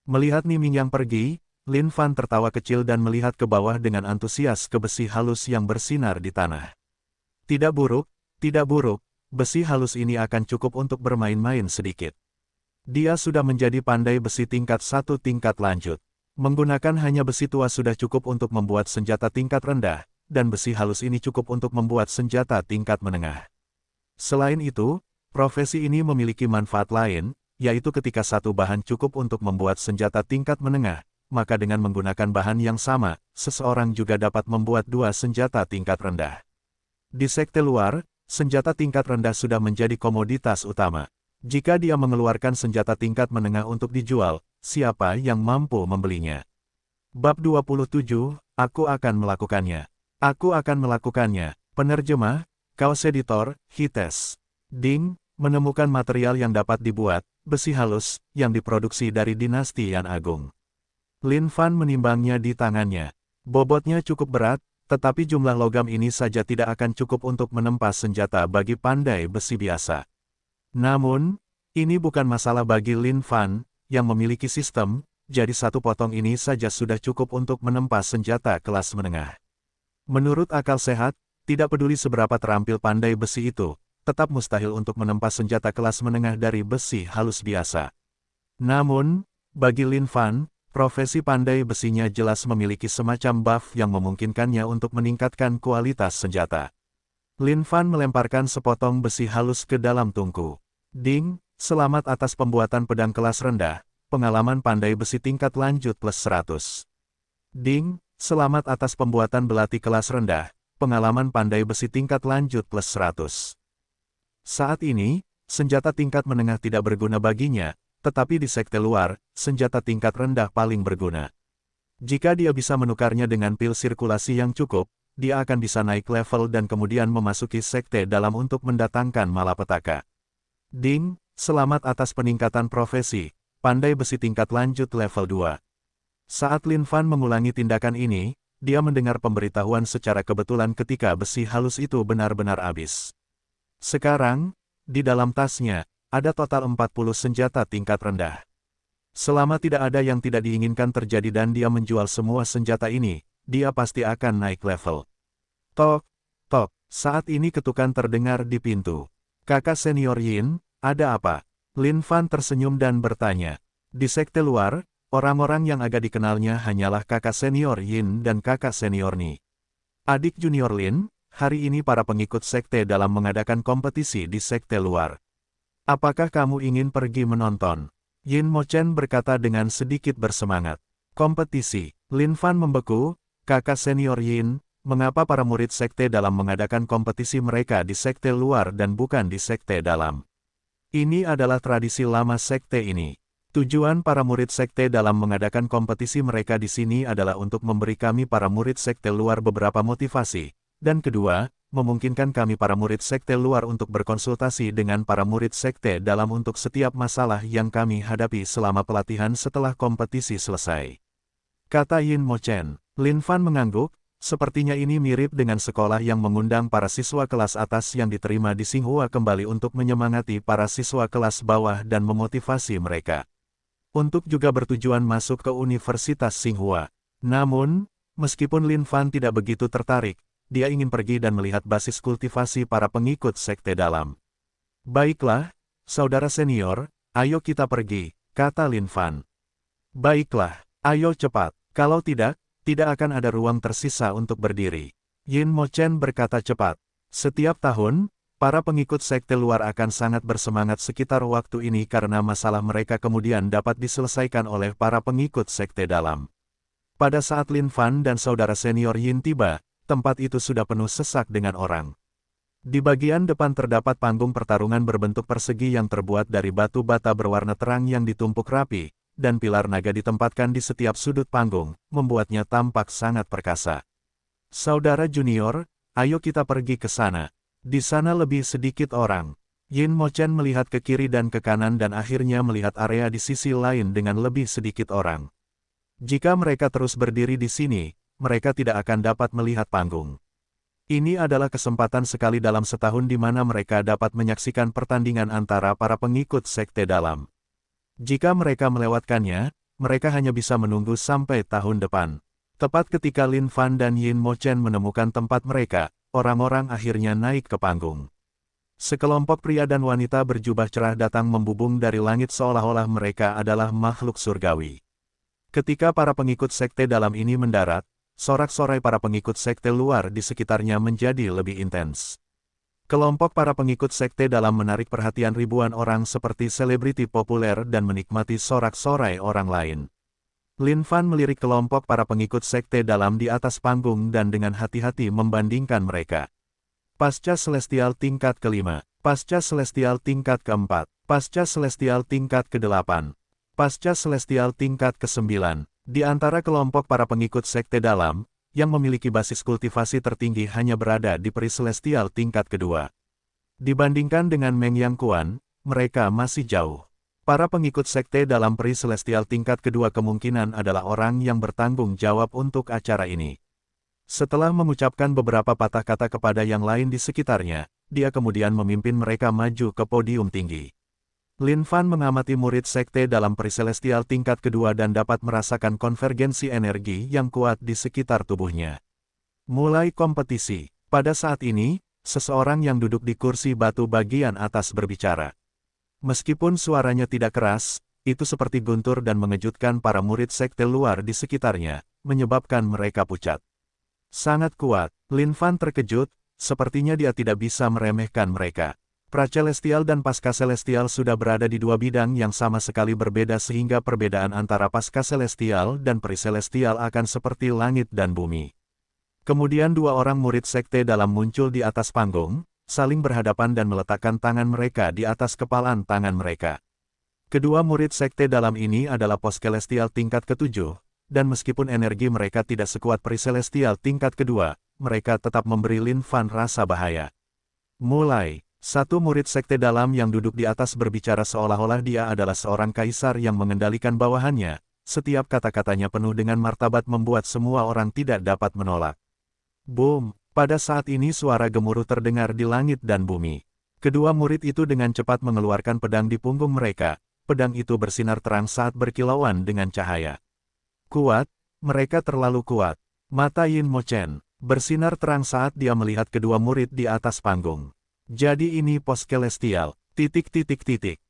Melihat Ni Mingyang pergi, Lin Fan tertawa kecil dan melihat ke bawah dengan antusias ke besi halus yang bersinar di tanah. Tidak buruk, besi halus ini akan cukup untuk bermain-main sedikit. Dia sudah menjadi pandai besi tingkat 1 tingkat lanjut. Menggunakan hanya besi tua sudah cukup untuk membuat senjata tingkat rendah, dan besi halus ini cukup untuk membuat senjata tingkat menengah. Selain itu, profesi ini memiliki manfaat lain, yaitu ketika satu bahan cukup untuk membuat senjata tingkat menengah, maka dengan menggunakan bahan yang sama, seseorang juga dapat membuat dua senjata tingkat rendah. Di sekte luar, senjata tingkat rendah sudah menjadi komoditas utama. Jika dia mengeluarkan senjata tingkat menengah untuk dijual, siapa yang mampu membelinya? Bab 27, aku akan melakukannya. Aku akan melakukannya. Penerjemah, Kaos Editor, Hites. Ding, menemukan material yang dapat dibuat, besi halus, yang diproduksi dari dinasti Yan Agung. Lin Fan menimbangnya di tangannya. Bobotnya cukup berat, tetapi jumlah logam ini saja tidak akan cukup untuk menempa senjata bagi pandai besi biasa. Namun, ini bukan masalah bagi Lin Fan, yang memiliki sistem, jadi satu potong ini saja sudah cukup untuk menempa senjata kelas menengah. Menurut akal sehat, tidak peduli seberapa terampil pandai besi itu, tetap mustahil untuk menempa senjata kelas menengah dari besi halus biasa. Namun, bagi Lin Fan, profesi pandai besinya jelas memiliki semacam buff yang memungkinkannya untuk meningkatkan kualitas senjata. Lin Fan melemparkan sepotong besi halus ke dalam tungku. Ding, selamat atas pembuatan pedang kelas rendah, pengalaman pandai besi tingkat lanjut plus 100. Ding, selamat atas pembuatan belati kelas rendah, pengalaman pandai besi tingkat lanjut plus 100. Saat ini, senjata tingkat menengah tidak berguna baginya, tetapi di sekte luar, senjata tingkat rendah paling berguna. Jika dia bisa menukarnya dengan pil sirkulasi yang cukup, dia akan bisa naik level dan kemudian memasuki sekte dalam untuk mendatangkan malapetaka. Ding, selamat atas peningkatan profesi, pandai besi tingkat lanjut level 2. Saat Lin Fan mengulangi tindakan ini, dia mendengar pemberitahuan secara kebetulan ketika besi halus itu benar-benar habis. Sekarang, di dalam tasnya, ada total 40 senjata tingkat rendah. Selama tidak ada yang tidak diinginkan terjadi dan dia menjual semua senjata ini, dia pasti akan naik level. Tok, tok, saat ini ketukan terdengar di pintu. Kakak senior Yin, ada apa? Lin Fan tersenyum dan bertanya. Di sekte luar, orang-orang yang agak dikenalnya hanyalah kakak senior Yin dan kakak senior Ni. Adik junior Lin, hari ini para pengikut sekte dalam mengadakan kompetisi di sekte luar. Apakah kamu ingin pergi menonton? Yin Mo Chen berkata dengan sedikit bersemangat. Kompetisi. Lin Fan membeku, kakak senior Yin, mengapa para murid sekte dalam mengadakan kompetisi mereka di sekte luar dan bukan di sekte dalam? Ini adalah tradisi lama sekte ini. Tujuan para murid sekte dalam mengadakan kompetisi mereka di sini adalah untuk memberi kami para murid sekte luar beberapa motivasi, dan kedua, memungkinkan kami para murid sekte luar untuk berkonsultasi dengan para murid sekte dalam untuk setiap masalah yang kami hadapi selama pelatihan setelah kompetisi selesai. Kata Yin Mo Chen. Lin Fan mengangguk, sepertinya ini mirip dengan sekolah yang mengundang para siswa kelas atas yang diterima di Tsinghua kembali untuk menyemangati para siswa kelas bawah dan memotivasi mereka untuk juga bertujuan masuk ke Universitas Tsinghua. Namun, meskipun Lin Fan tidak begitu tertarik, dia ingin pergi dan melihat basis kultivasi para pengikut sekte dalam. Baiklah, saudara senior, ayo kita pergi, kata Lin Fan. Baiklah, ayo cepat, kalau tidak akan ada ruang tersisa untuk berdiri. Yin Mo Chen berkata cepat. Setiap tahun, para pengikut sekte luar akan sangat bersemangat sekitar waktu ini karena masalah mereka kemudian dapat diselesaikan oleh para pengikut sekte dalam. Pada saat Lin Fan dan saudara senior Yin tiba, tempat itu sudah penuh sesak dengan orang. Di bagian depan terdapat panggung pertarungan berbentuk persegi yang terbuat dari batu bata berwarna terang yang ditumpuk rapi, dan pilar naga ditempatkan di setiap sudut panggung, membuatnya tampak sangat perkasa. Saudara junior, ayo kita pergi ke sana. Di sana lebih sedikit orang. Yin Mo Chen melihat ke kiri dan ke kanan dan akhirnya melihat area di sisi lain dengan lebih sedikit orang. Jika mereka terus berdiri di sini, mereka tidak akan dapat melihat panggung. Ini adalah kesempatan sekali dalam setahun di mana mereka dapat menyaksikan pertandingan antara para pengikut sekte dalam. Jika mereka melewatkannya, mereka hanya bisa menunggu sampai tahun depan. Tepat ketika Lin Fan dan Yin Mo Chen menemukan tempat mereka, orang-orang akhirnya naik ke panggung. Sekelompok pria dan wanita berjubah cerah datang membubung dari langit seolah-olah mereka adalah makhluk surgawi. Ketika para pengikut sekte dalam ini mendarat, sorak-sorai para pengikut sekte luar di sekitarnya menjadi lebih intens. Kelompok para pengikut sekte dalam menarik perhatian ribuan orang seperti selebriti populer dan menikmati sorak-sorai orang lain. Lin Fan melirik kelompok para pengikut sekte dalam di atas panggung dan dengan hati-hati membandingkan mereka. Pasca Celestial tingkat kelima, Pasca Celestial tingkat keempat, Pasca Celestial tingkat ke-8, Pasca Celestial tingkat ke-9. Di antara kelompok para pengikut sekte dalam, yang memiliki basis kultivasi tertinggi hanya berada di peri Celestial tingkat kedua. Dibandingkan dengan Meng Yang Kuan, mereka masih jauh. Para pengikut sekte dalam peri Celestial tingkat kedua kemungkinan adalah orang yang bertanggung jawab untuk acara ini. Setelah mengucapkan beberapa patah kata kepada yang lain di sekitarnya, dia kemudian memimpin mereka maju ke podium tinggi. Lin Fan mengamati murid sekte dalam peri Celestial tingkat kedua dan dapat merasakan konvergensi energi yang kuat di sekitar tubuhnya. Mulai kompetisi. Pada saat ini, seseorang yang duduk di kursi batu bagian atas berbicara. Meskipun suaranya tidak keras, itu seperti guntur dan mengejutkan para murid sekte luar di sekitarnya, menyebabkan mereka pucat. Sangat kuat, Lin Fan terkejut, sepertinya dia tidak bisa meremehkan mereka. Pra-Celestial dan Pasca-Celestial sudah berada di dua bidang yang sama sekali berbeda sehingga perbedaan antara Pasca-Celestial dan Peri-Celestial akan seperti langit dan bumi. Kemudian dua orang murid sekte dalam muncul di atas panggung, saling berhadapan dan meletakkan tangan mereka di atas kepalan tangan mereka. Kedua murid sekte dalam ini adalah Post-Celestial tingkat ke-7, dan meskipun energi mereka tidak sekuat Peri-Celestial tingkat kedua, mereka tetap memberi Lin Fan rasa bahaya. Mulai. Satu murid sekte dalam yang duduk di atas berbicara seolah-olah dia adalah seorang kaisar yang mengendalikan bawahannya. Setiap kata-katanya penuh dengan martabat membuat semua orang tidak dapat menolak. Boom! Pada saat ini suara gemuruh terdengar di langit dan bumi. Kedua murid itu dengan cepat mengeluarkan pedang di punggung mereka. Pedang itu bersinar terang saat berkilauan dengan cahaya. Kuat, mereka terlalu kuat. Mata Yin Mo Chen bersinar terang saat dia melihat kedua murid di atas panggung. Jadi ini Post-Celestial, ...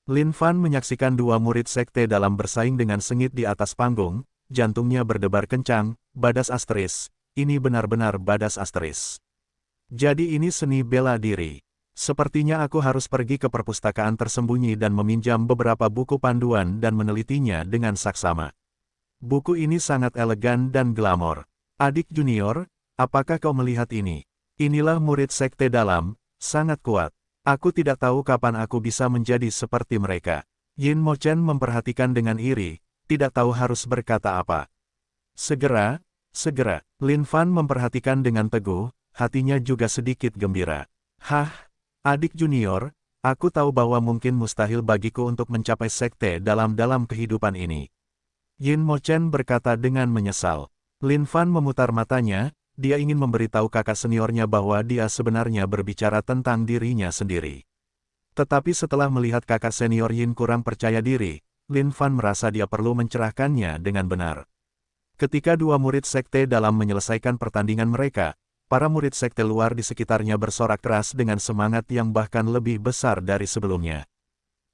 Lin Fan menyaksikan dua murid sekte dalam bersaing dengan sengit di atas panggung, jantungnya berdebar kencang, badas asteris, ini benar-benar badas asteris. Jadi ini seni bela diri. Sepertinya aku harus pergi ke perpustakaan tersembunyi dan meminjam beberapa buku panduan dan menelitinya dengan saksama. Buku ini sangat elegan dan glamor. Adik junior, apakah kau melihat ini? Inilah murid sekte dalam, sangat kuat. Aku tidak tahu kapan aku bisa menjadi seperti mereka. Yin Mo Chen memperhatikan dengan iri, tidak tahu harus berkata apa. Segera, Lin Fan memperhatikan dengan teguh, hatinya juga sedikit gembira. Hah, adik junior, aku tahu bahwa mungkin mustahil bagiku untuk mencapai sekte dalam kehidupan ini. Yin Mochen berkata dengan menyesal. Lin Fan memutar matanya, dia ingin memberitahu kakak seniornya bahwa dia sebenarnya berbicara tentang dirinya sendiri. Tetapi setelah melihat kakak senior Yin kurang percaya diri, Lin Fan merasa dia perlu mencerahkannya dengan benar. Ketika dua murid sekte dalam menyelesaikan pertandingan mereka, para murid sekte luar di sekitarnya bersorak keras dengan semangat yang bahkan lebih besar dari sebelumnya.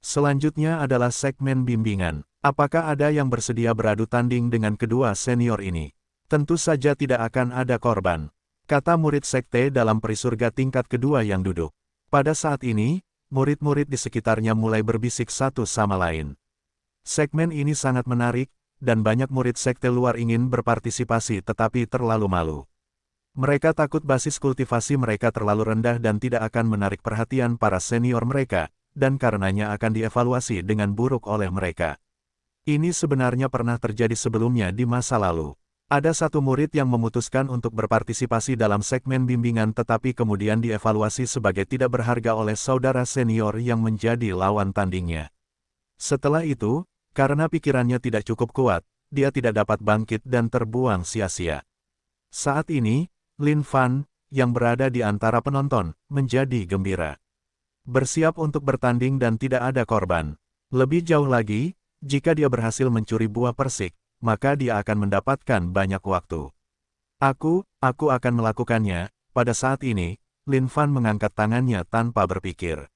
Selanjutnya adalah segmen bimbingan. Apakah ada yang bersedia beradu tanding dengan kedua senior ini? Tentu saja tidak akan ada korban, kata murid sekte dalam perisurga tingkat kedua yang duduk. Pada saat ini, murid-murid di sekitarnya mulai berbisik satu sama lain. Segmen ini sangat menarik, dan banyak murid sekte luar ingin berpartisipasi tetapi terlalu malu. Mereka takut basis kultivasi mereka terlalu rendah dan tidak akan menarik perhatian para senior mereka, dan karenanya akan dievaluasi dengan buruk oleh mereka. Ini sebenarnya pernah terjadi sebelumnya di masa lalu. Ada satu murid yang memutuskan untuk berpartisipasi dalam segmen bimbingan tetapi kemudian dievaluasi sebagai tidak berharga oleh saudara senior yang menjadi lawan tandingnya. Setelah itu, karena pikirannya tidak cukup kuat, dia tidak dapat bangkit dan terbuang sia-sia. Saat ini, Lin Fan, yang berada di antara penonton, menjadi gembira. Bersiap untuk bertanding dan tidak ada korban. Lebih jauh lagi, jika dia berhasil mencuri buah persik, maka dia akan mendapatkan banyak waktu. Aku akan melakukannya. Pada saat ini, Lin Fan mengangkat tangannya tanpa berpikir.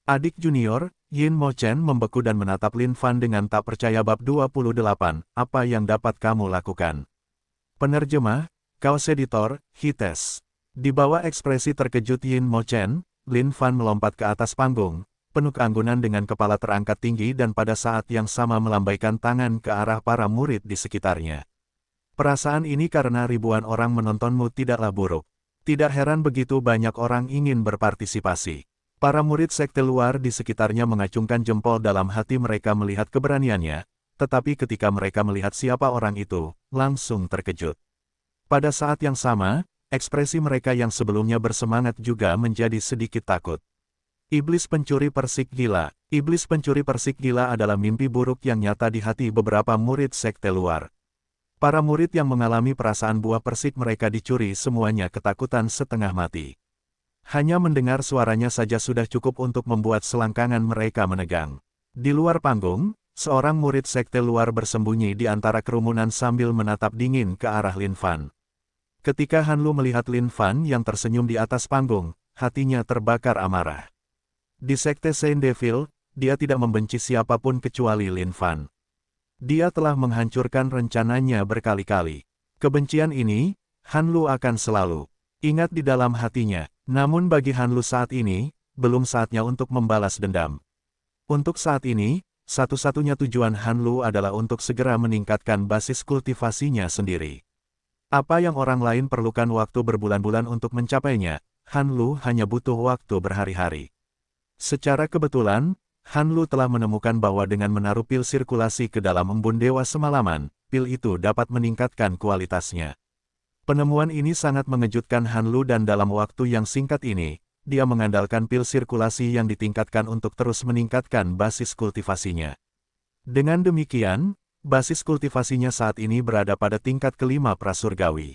Adik junior, Yin Mochen membeku dan menatap Lin Fan dengan tak percaya. Bab 28, apa yang dapat kamu lakukan? Penerjemah, Kaos Editor, Hites. Di bawah ekspresi terkejut Yin Mochen, Lin Fan melompat ke atas panggung, penuh keanggunan dengan kepala terangkat tinggi dan pada saat yang sama melambaikan tangan ke arah para murid di sekitarnya. Perasaan ini karena ribuan orang menontonmu tidaklah buruk. Tidak heran begitu banyak orang ingin berpartisipasi. Para murid sekte luar di sekitarnya mengacungkan jempol dalam hati mereka melihat keberaniannya, tetapi ketika mereka melihat siapa orang itu, langsung terkejut. Pada saat yang sama, ekspresi mereka yang sebelumnya bersemangat juga menjadi sedikit takut. Iblis pencuri persik gila. Iblis pencuri persik gila adalah mimpi buruk yang nyata di hati beberapa murid sekte luar. Para murid yang mengalami perasaan buah persik mereka dicuri semuanya ketakutan setengah mati. Hanya mendengar suaranya saja sudah cukup untuk membuat selangkangan mereka menegang. Di luar panggung, seorang murid sekte luar bersembunyi di antara kerumunan sambil menatap dingin ke arah Lin Fan. Ketika Han Lu melihat Lin Fan yang tersenyum di atas panggung, hatinya terbakar amarah. Di sekte Saint Devil, dia tidak membenci siapapun kecuali Lin Fan. Dia telah menghancurkan rencananya berkali-kali. Kebencian ini, Han Lu akan selalu ingat di dalam hatinya. Namun bagi Han Lu saat ini, belum saatnya untuk membalas dendam. Untuk saat ini, satu-satunya tujuan Han Lu adalah untuk segera meningkatkan basis kultivasinya sendiri. Apa yang orang lain perlukan waktu berbulan-bulan untuk mencapainya, Han Lu hanya butuh waktu berhari-hari. Secara kebetulan, Han Lu telah menemukan bahwa dengan menaruh pil sirkulasi ke dalam embun dewa semalaman, pil itu dapat meningkatkan kualitasnya. Penemuan ini sangat mengejutkan Han Lu dan dalam waktu yang singkat ini, dia mengandalkan pil sirkulasi yang ditingkatkan untuk terus meningkatkan basis kultivasinya. Dengan demikian, basis kultivasinya saat ini berada pada tingkat kelima prasurgawi.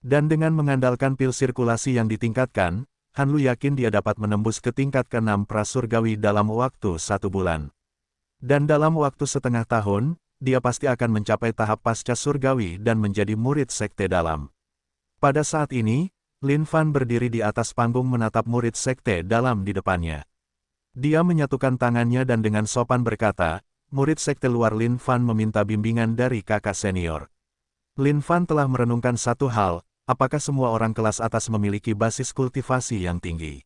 Dan dengan mengandalkan pil sirkulasi yang ditingkatkan, Han Lu yakin dia dapat menembus ke tingkat ke-6 prasurgawi dalam waktu 1 bulan. Dan dalam waktu setengah tahun, dia pasti akan mencapai tahap pasca surgawi dan menjadi murid sekte dalam. Pada saat ini, Lin Fan berdiri di atas panggung menatap murid sekte dalam di depannya. Dia menyatukan tangannya dan dengan sopan berkata, murid sekte luar Lin Fan meminta bimbingan dari kakak senior. Lin Fan telah merenungkan satu hal, apakah semua orang kelas atas memiliki basis kultivasi yang tinggi?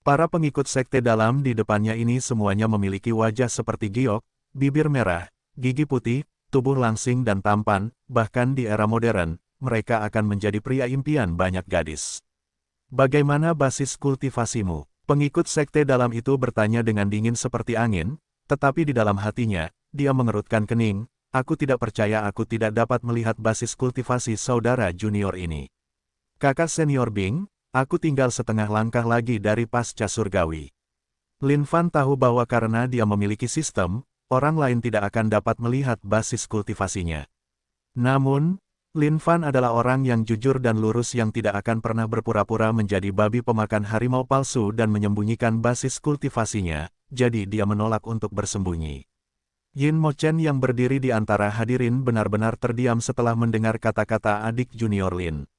Para pengikut sekte dalam di depannya ini semuanya memiliki wajah seperti giok, bibir merah, gigi putih, tubuh langsing dan tampan, bahkan di era modern, mereka akan menjadi pria impian banyak gadis. Bagaimana basis kultivasimu? Pengikut sekte dalam itu bertanya dengan dingin seperti angin, tetapi di dalam hatinya, dia mengerutkan kening, aku tidak percaya aku tidak dapat melihat basis kultivasi saudara junior ini. Kakak senior Bing, aku tinggal setengah langkah lagi dari pasca surgawi. Lin Fan tahu bahwa karena dia memiliki sistem, orang lain tidak akan dapat melihat basis kultivasinya. Namun, Lin Fan adalah orang yang jujur dan lurus yang tidak akan pernah berpura-pura menjadi babi pemakan harimau palsu dan menyembunyikan basis kultivasinya, jadi dia menolak untuk bersembunyi. Yin Mo Chen yang berdiri di antara hadirin benar-benar terdiam setelah mendengar kata-kata adik junior Lin.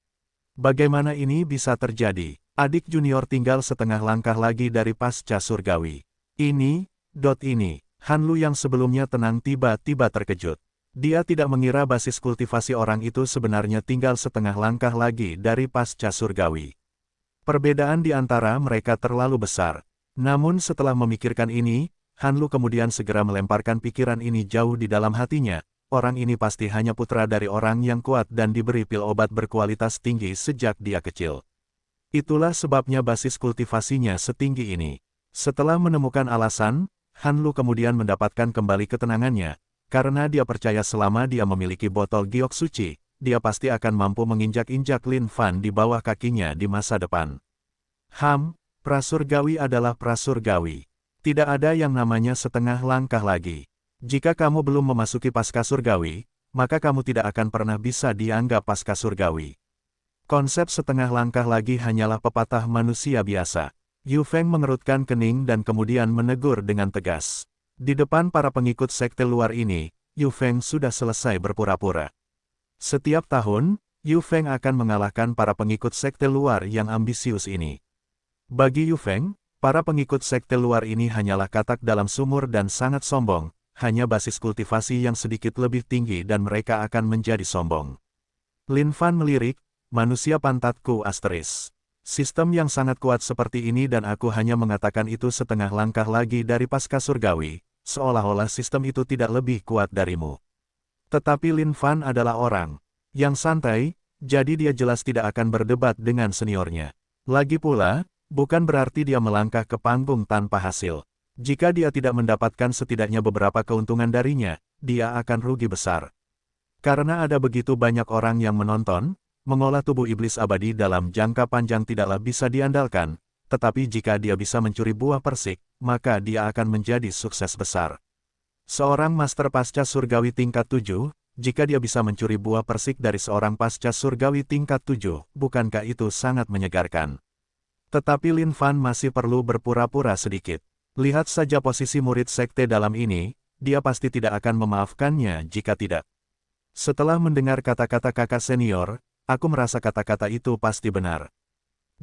Bagaimana ini bisa terjadi? Adik junior tinggal setengah langkah lagi dari pasca surgawi. Ini. Han Lu yang sebelumnya tenang tiba-tiba terkejut. Dia tidak mengira basis kultivasi orang itu sebenarnya tinggal setengah langkah lagi dari pasca surgawi. Perbedaan di antara mereka terlalu besar. Namun setelah memikirkan ini, Han Lu kemudian segera melemparkan pikiran ini jauh di dalam hatinya. Orang ini pasti hanya putra dari orang yang kuat dan diberi pil obat berkualitas tinggi sejak dia kecil. Itulah sebabnya basis kultivasinya setinggi ini. Setelah menemukan alasan, Han Lu kemudian mendapatkan kembali ketenangannya, karena dia percaya selama dia memiliki botol giok suci, dia pasti akan mampu menginjak-injak Lin Fan di bawah kakinya di masa depan. Prasurgawi adalah prasurgawi. Tidak ada yang namanya setengah langkah lagi. Jika kamu belum memasuki pasca surgawi, maka kamu tidak akan pernah bisa dianggap pasca surgawi. Konsep setengah langkah lagi hanyalah pepatah manusia biasa. Yu Feng mengerutkan kening dan kemudian menegur dengan tegas. Di depan para pengikut sekte luar ini, Yu Feng sudah selesai berpura-pura. Setiap tahun, Yu Feng akan mengalahkan para pengikut sekte luar yang ambisius ini. Bagi Yu Feng, para pengikut sekte luar ini hanyalah katak dalam sumur dan sangat sombong. Hanya basis kultivasi yang sedikit lebih tinggi dan mereka akan menjadi sombong. Lin Fan melirik, manusia pantatku asteris. Sistem yang sangat kuat seperti ini dan aku hanya mengatakan itu setengah langkah lagi dari pasca surgawi, seolah-olah sistem itu tidak lebih kuat darimu. Tetapi Lin Fan adalah orang yang santai, jadi dia jelas tidak akan berdebat dengan seniornya. Lagi pula, bukan berarti dia melangkah ke panggung tanpa hasil. Jika dia tidak mendapatkan setidaknya beberapa keuntungan darinya, dia akan rugi besar. Karena ada begitu banyak orang yang menonton, mengolah tubuh iblis abadi dalam jangka panjang tidaklah bisa diandalkan, tetapi jika dia bisa mencuri buah persik, maka dia akan menjadi sukses besar. Seorang master pasca surgawi tingkat 7, jika dia bisa mencuri buah persik dari seorang pasca surgawi tingkat 7, bukankah itu sangat menyegarkan? Tetapi Lin Fan masih perlu berpura-pura sedikit. Lihat saja posisi murid sekte dalam ini, dia pasti tidak akan memaafkannya jika tidak. Setelah mendengar kata-kata kakak senior, aku merasa kata-kata itu pasti benar.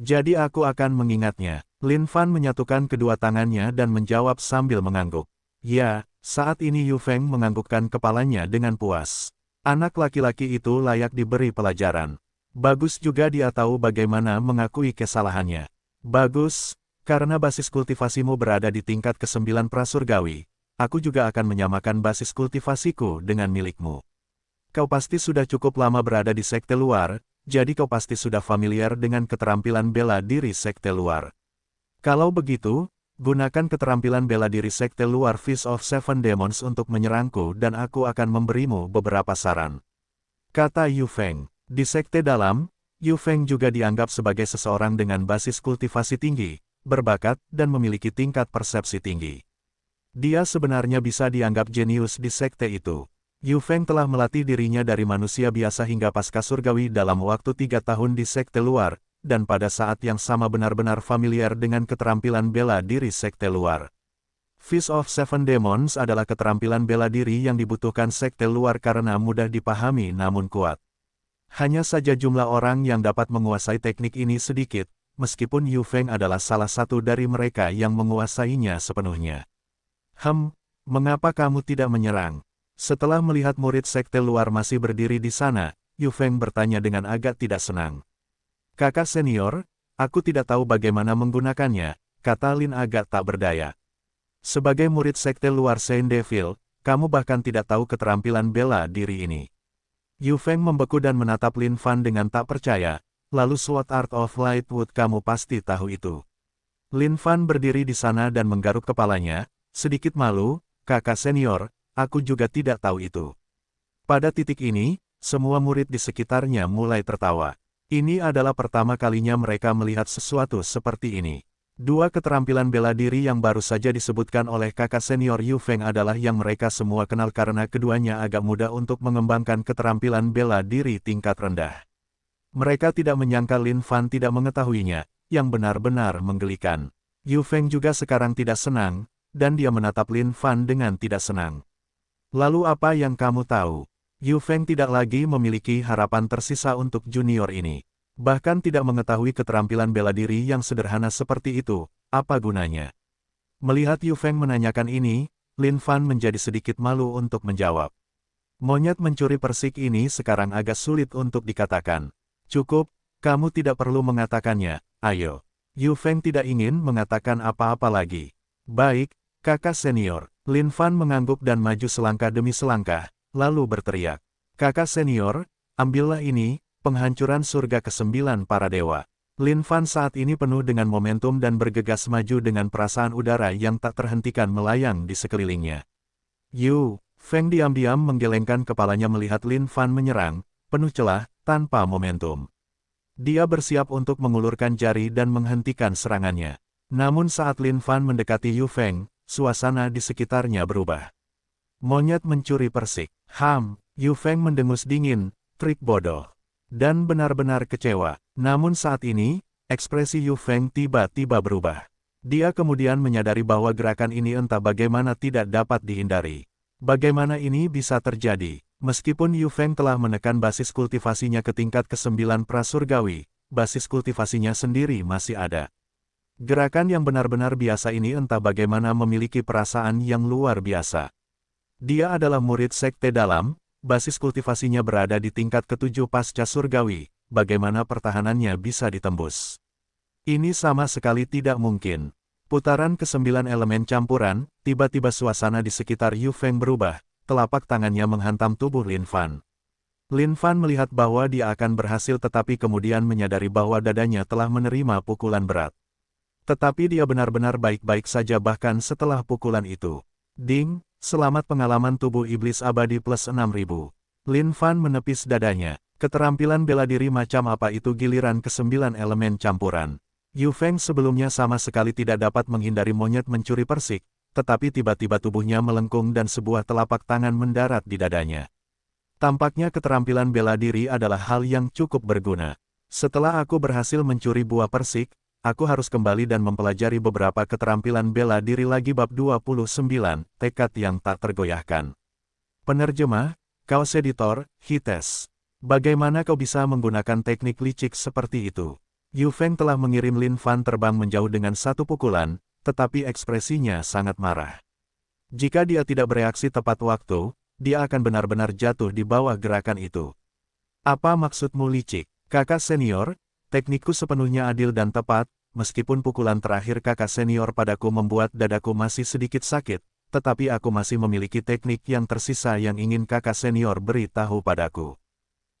Jadi aku akan mengingatnya. Lin Fan menyatukan kedua tangannya dan menjawab sambil mengangguk. Ya, saat ini Yu Feng menganggukkan kepalanya dengan puas. Anak laki-laki itu layak diberi pelajaran. Bagus juga dia tahu bagaimana mengakui kesalahannya. Bagus. Karena basis kultivasimu berada di tingkat ke-9 prasurgawi, aku juga akan menyamakan basis kultivasiku dengan milikmu. Kau pasti sudah cukup lama berada di sekte luar, jadi kau pasti sudah familiar dengan keterampilan bela diri sekte luar. Kalau begitu, gunakan keterampilan bela diri sekte luar Fist of Seven Demons untuk menyerangku dan aku akan memberimu beberapa saran. Kata Yu Feng. Di sekte dalam, Yu Feng juga dianggap sebagai seseorang dengan basis kultivasi tinggi, berbakat, dan memiliki tingkat persepsi tinggi. Dia sebenarnya bisa dianggap jenius di sekte itu. Yu Feng telah melatih dirinya dari manusia biasa hingga pasca surgawi dalam waktu 3 tahun di sekte luar, dan pada saat yang sama benar-benar familiar dengan keterampilan bela diri sekte luar. Fist of Seven Demons adalah keterampilan bela diri yang dibutuhkan sekte luar karena mudah dipahami namun kuat. Hanya saja jumlah orang yang dapat menguasai teknik ini sedikit, meskipun Yu Feng adalah salah satu dari mereka yang menguasainya sepenuhnya. Mengapa kamu tidak menyerang? Setelah melihat murid sekte luar masih berdiri di sana, Yu Feng bertanya dengan agak tidak senang. Kakak senior, aku tidak tahu bagaimana menggunakannya, kata Lin agak tak berdaya. Sebagai murid sekte luar Saint Devil, kamu bahkan tidak tahu keterampilan bela diri ini. Yu Feng membeku dan menatap Lin Fan dengan tak percaya. Lalu Sword Art of Lightwood kamu pasti tahu itu. Lin Fan berdiri di sana dan menggaruk kepalanya, sedikit malu, kakak senior, aku juga tidak tahu itu. Pada titik ini, semua murid di sekitarnya mulai tertawa. Ini adalah pertama kalinya mereka melihat sesuatu seperti ini. Dua keterampilan bela diri yang baru saja disebutkan oleh kakak senior Yu Feng adalah yang mereka semua kenal karena keduanya agak mudah untuk mengembangkan keterampilan bela diri tingkat rendah. Mereka tidak menyangka Lin Fan tidak mengetahuinya, yang benar-benar menggelikan. Yu Feng juga sekarang tidak senang, dan dia menatap Lin Fan dengan tidak senang. Lalu apa yang kamu tahu? Yu Feng tidak lagi memiliki harapan tersisa untuk junior ini. Bahkan tidak mengetahui keterampilan bela diri yang sederhana seperti itu, apa gunanya? Melihat Yu Feng menanyakan ini, Lin Fan menjadi sedikit malu untuk menjawab. Monyet mencuri persik ini sekarang agak sulit untuk dikatakan. Cukup, kamu tidak perlu mengatakannya, ayo. Yu Feng tidak ingin mengatakan apa-apa lagi. Baik, kakak senior. Lin Fan mengangguk dan maju selangkah demi selangkah, lalu berteriak. Kakak senior, ambillah ini, penghancuran surga ke-9 para dewa. Lin Fan saat ini penuh dengan momentum dan bergegas maju dengan perasaan udara yang tak terhentikan melayang di sekelilingnya. Yu Feng diam-diam menggelengkan kepalanya melihat Lin Fan menyerang, penuh celah, tanpa momentum. Dia bersiap untuk mengulurkan jari dan menghentikan serangannya. Namun saat Lin Fan mendekati Yu Feng, suasana di sekitarnya berubah. Monyet mencuri persik. Yu Feng mendengus dingin, trik bodoh. Dan benar-benar kecewa. Namun saat ini, ekspresi Yu Feng tiba-tiba berubah. Dia kemudian menyadari bahwa gerakan ini entah bagaimana tidak dapat dihindari. Bagaimana ini bisa terjadi? Meskipun Yu Feng telah menekan basis kultivasinya ke tingkat ke-9 prasurgawi, basis kultivasinya sendiri masih ada. Gerakan yang benar-benar biasa ini entah bagaimana memiliki perasaan yang luar biasa. Dia adalah murid sekte dalam, basis kultivasinya berada di tingkat ke-7 pasca surgawi, bagaimana pertahanannya bisa ditembus. Ini sama sekali tidak mungkin. Putaran ke-9 elemen campuran, tiba-tiba suasana di sekitar Yu Feng berubah, telapak tangannya menghantam tubuh Lin Fan. Lin Fan melihat bahwa dia akan berhasil tetapi kemudian menyadari bahwa dadanya telah menerima pukulan berat. Tetapi dia benar-benar baik-baik saja bahkan setelah pukulan itu. Ding, selamat pengalaman tubuh iblis abadi plus 6000. Lin Fan menepis dadanya. Keterampilan bela diri macam apa itu giliran ke-9 elemen campuran. Yu Feng sebelumnya sama sekali tidak dapat menghindari monyet mencuri persik, tetapi tiba-tiba tubuhnya melengkung dan sebuah telapak tangan mendarat di dadanya. Tampaknya keterampilan bela diri adalah hal yang cukup berguna. Setelah aku berhasil mencuri buah persik, aku harus kembali dan mempelajari beberapa keterampilan bela diri lagi bab 29, tekad yang tak tergoyahkan. Penerjemah, Kaos Editor, Hites. Bagaimana kau bisa menggunakan teknik licik seperti itu? Yu Feng telah mengirim Lin Fan terbang menjauh dengan satu pukulan, tetapi ekspresinya sangat marah. Jika dia tidak bereaksi tepat waktu, dia akan benar-benar jatuh di bawah gerakan itu. Apa maksudmu licik? Kakak senior, teknikku sepenuhnya adil dan tepat, meskipun pukulan terakhir kakak senior padaku membuat dadaku masih sedikit sakit, tetapi aku masih memiliki teknik yang tersisa yang ingin kakak senior beri tahu padaku.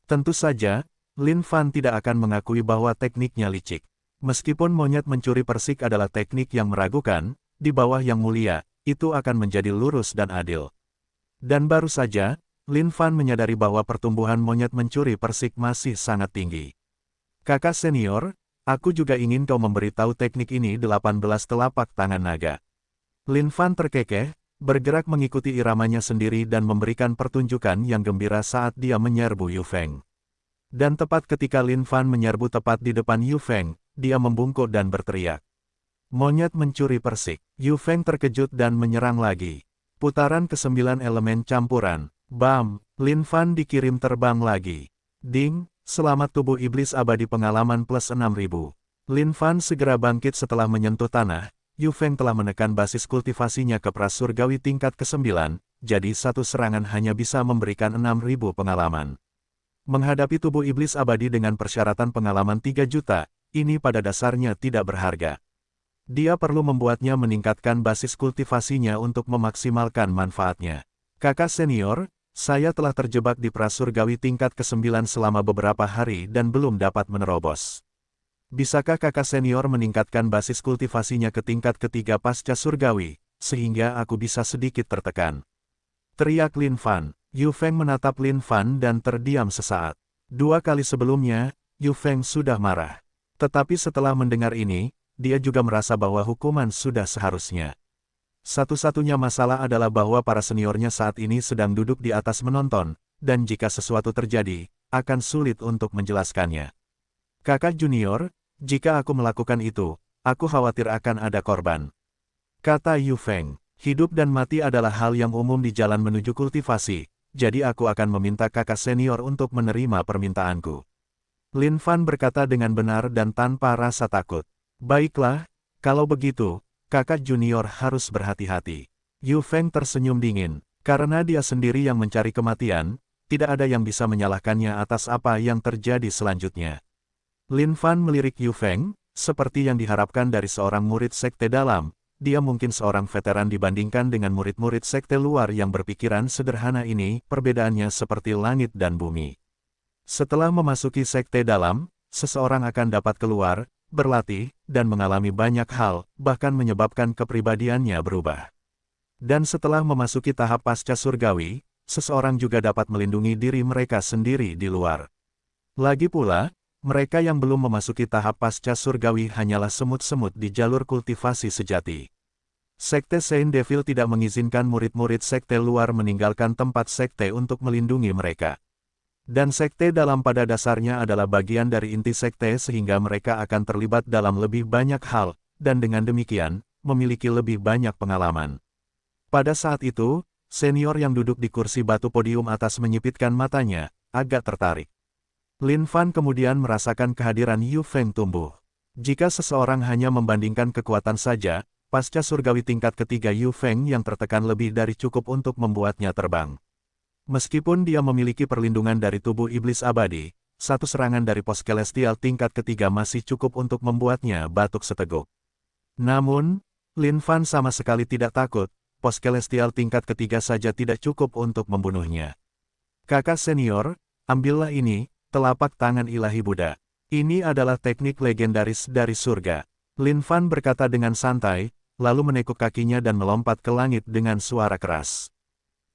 Tentu saja, Lin Fan tidak akan mengakui bahwa tekniknya licik. Meskipun monyet mencuri persik adalah teknik yang meragukan, di bawah yang mulia, itu akan menjadi lurus dan adil. Dan baru saja, Lin Fan menyadari bahwa pertumbuhan monyet mencuri persik masih sangat tinggi. Kakak senior, aku juga ingin kau memberitahu teknik ini 18 telapak tangan naga. Lin Fan terkekeh, bergerak mengikuti iramanya sendiri dan memberikan pertunjukan yang gembira saat dia menyerbu Yu Feng. Dan tepat ketika Lin Fan menyerbu tepat di depan Yu Feng, dia membungkuk dan berteriak. Monyet mencuri persik. Yu Feng terkejut dan menyerang lagi. Putaran ke-9 elemen campuran. Bam! Lin Fan dikirim terbang lagi. Ding! Selamat tubuh iblis abadi pengalaman plus 6000. Lin Fan segera bangkit setelah menyentuh tanah. Yu Feng telah menekan basis kultivasinya ke prasurgawi tingkat ke-9, jadi satu serangan hanya bisa memberikan 6000 pengalaman. Menghadapi tubuh iblis abadi dengan persyaratan pengalaman 3 juta, ini pada dasarnya tidak berharga. Dia perlu membuatnya meningkatkan basis kultivasinya untuk memaksimalkan manfaatnya. Kakak senior, saya telah terjebak di prasurgawi tingkat ke-9 selama beberapa hari dan belum dapat menerobos. Bisakah kakak senior meningkatkan basis kultivasinya ke tingkat ketiga pasca surgawi, sehingga aku bisa sedikit tertekan? Teriak Lin Fan. Yu Feng menatap Lin Fan dan terdiam sesaat. 2 kali sebelumnya, Yu Feng sudah marah. Tetapi setelah mendengar ini, dia juga merasa bahwa hukuman sudah seharusnya. Satu-satunya masalah adalah bahwa para seniornya saat ini sedang duduk di atas menonton, dan jika sesuatu terjadi, akan sulit untuk menjelaskannya. Kakak junior, jika aku melakukan itu, aku khawatir akan ada korban. Kata Yu Feng, hidup dan mati adalah hal yang umum di jalan menuju kultivasi, jadi aku akan meminta kakak senior untuk menerima permintaanku. Lin Fan berkata dengan benar dan tanpa rasa takut. Baiklah, kalau begitu, kakak junior harus berhati-hati. Yu Feng tersenyum dingin, karena dia sendiri yang mencari kematian, tidak ada yang bisa menyalahkannya atas apa yang terjadi selanjutnya. Lin Fan melirik Yu Feng, seperti yang diharapkan dari seorang murid sekte dalam, dia mungkin seorang veteran dibandingkan dengan murid-murid sekte luar yang berpikiran sederhana ini, perbedaannya seperti langit dan bumi. Setelah memasuki sekte dalam, seseorang akan dapat keluar, berlatih, dan mengalami banyak hal, bahkan menyebabkan kepribadiannya berubah. Dan setelah memasuki tahap pasca surgawi, seseorang juga dapat melindungi diri mereka sendiri di luar. Lagi pula, mereka yang belum memasuki tahap pasca surgawi hanyalah semut-semut di jalur kultivasi sejati. Sekte Saint Devil tidak mengizinkan murid-murid sekte luar meninggalkan tempat sekte untuk melindungi mereka. Dan sekte dalam pada dasarnya adalah bagian dari inti sekte sehingga mereka akan terlibat dalam lebih banyak hal, dan dengan demikian, memiliki lebih banyak pengalaman. Pada saat itu, senior yang duduk di kursi batu podium atas menyipitkan matanya, agak tertarik. Lin Fan kemudian merasakan kehadiran Yu Feng tumbuh. Jika seseorang hanya membandingkan kekuatan saja, pasca surgawi tingkat ketiga Yu Feng yang tertekan lebih dari cukup untuk membuatnya terbang. Meskipun dia memiliki perlindungan dari tubuh iblis abadi, satu serangan dari pos celestial tingkat ketiga masih cukup untuk membuatnya batuk seteguk. Namun, Lin Fan sama sekali tidak takut, pos celestial tingkat ketiga saja tidak cukup untuk membunuhnya. Kakak senior, ambillah ini, telapak tangan ilahi Buddha. Ini adalah teknik legendaris dari surga. Lin Fan berkata dengan santai, lalu menekuk kakinya dan melompat ke langit dengan suara keras.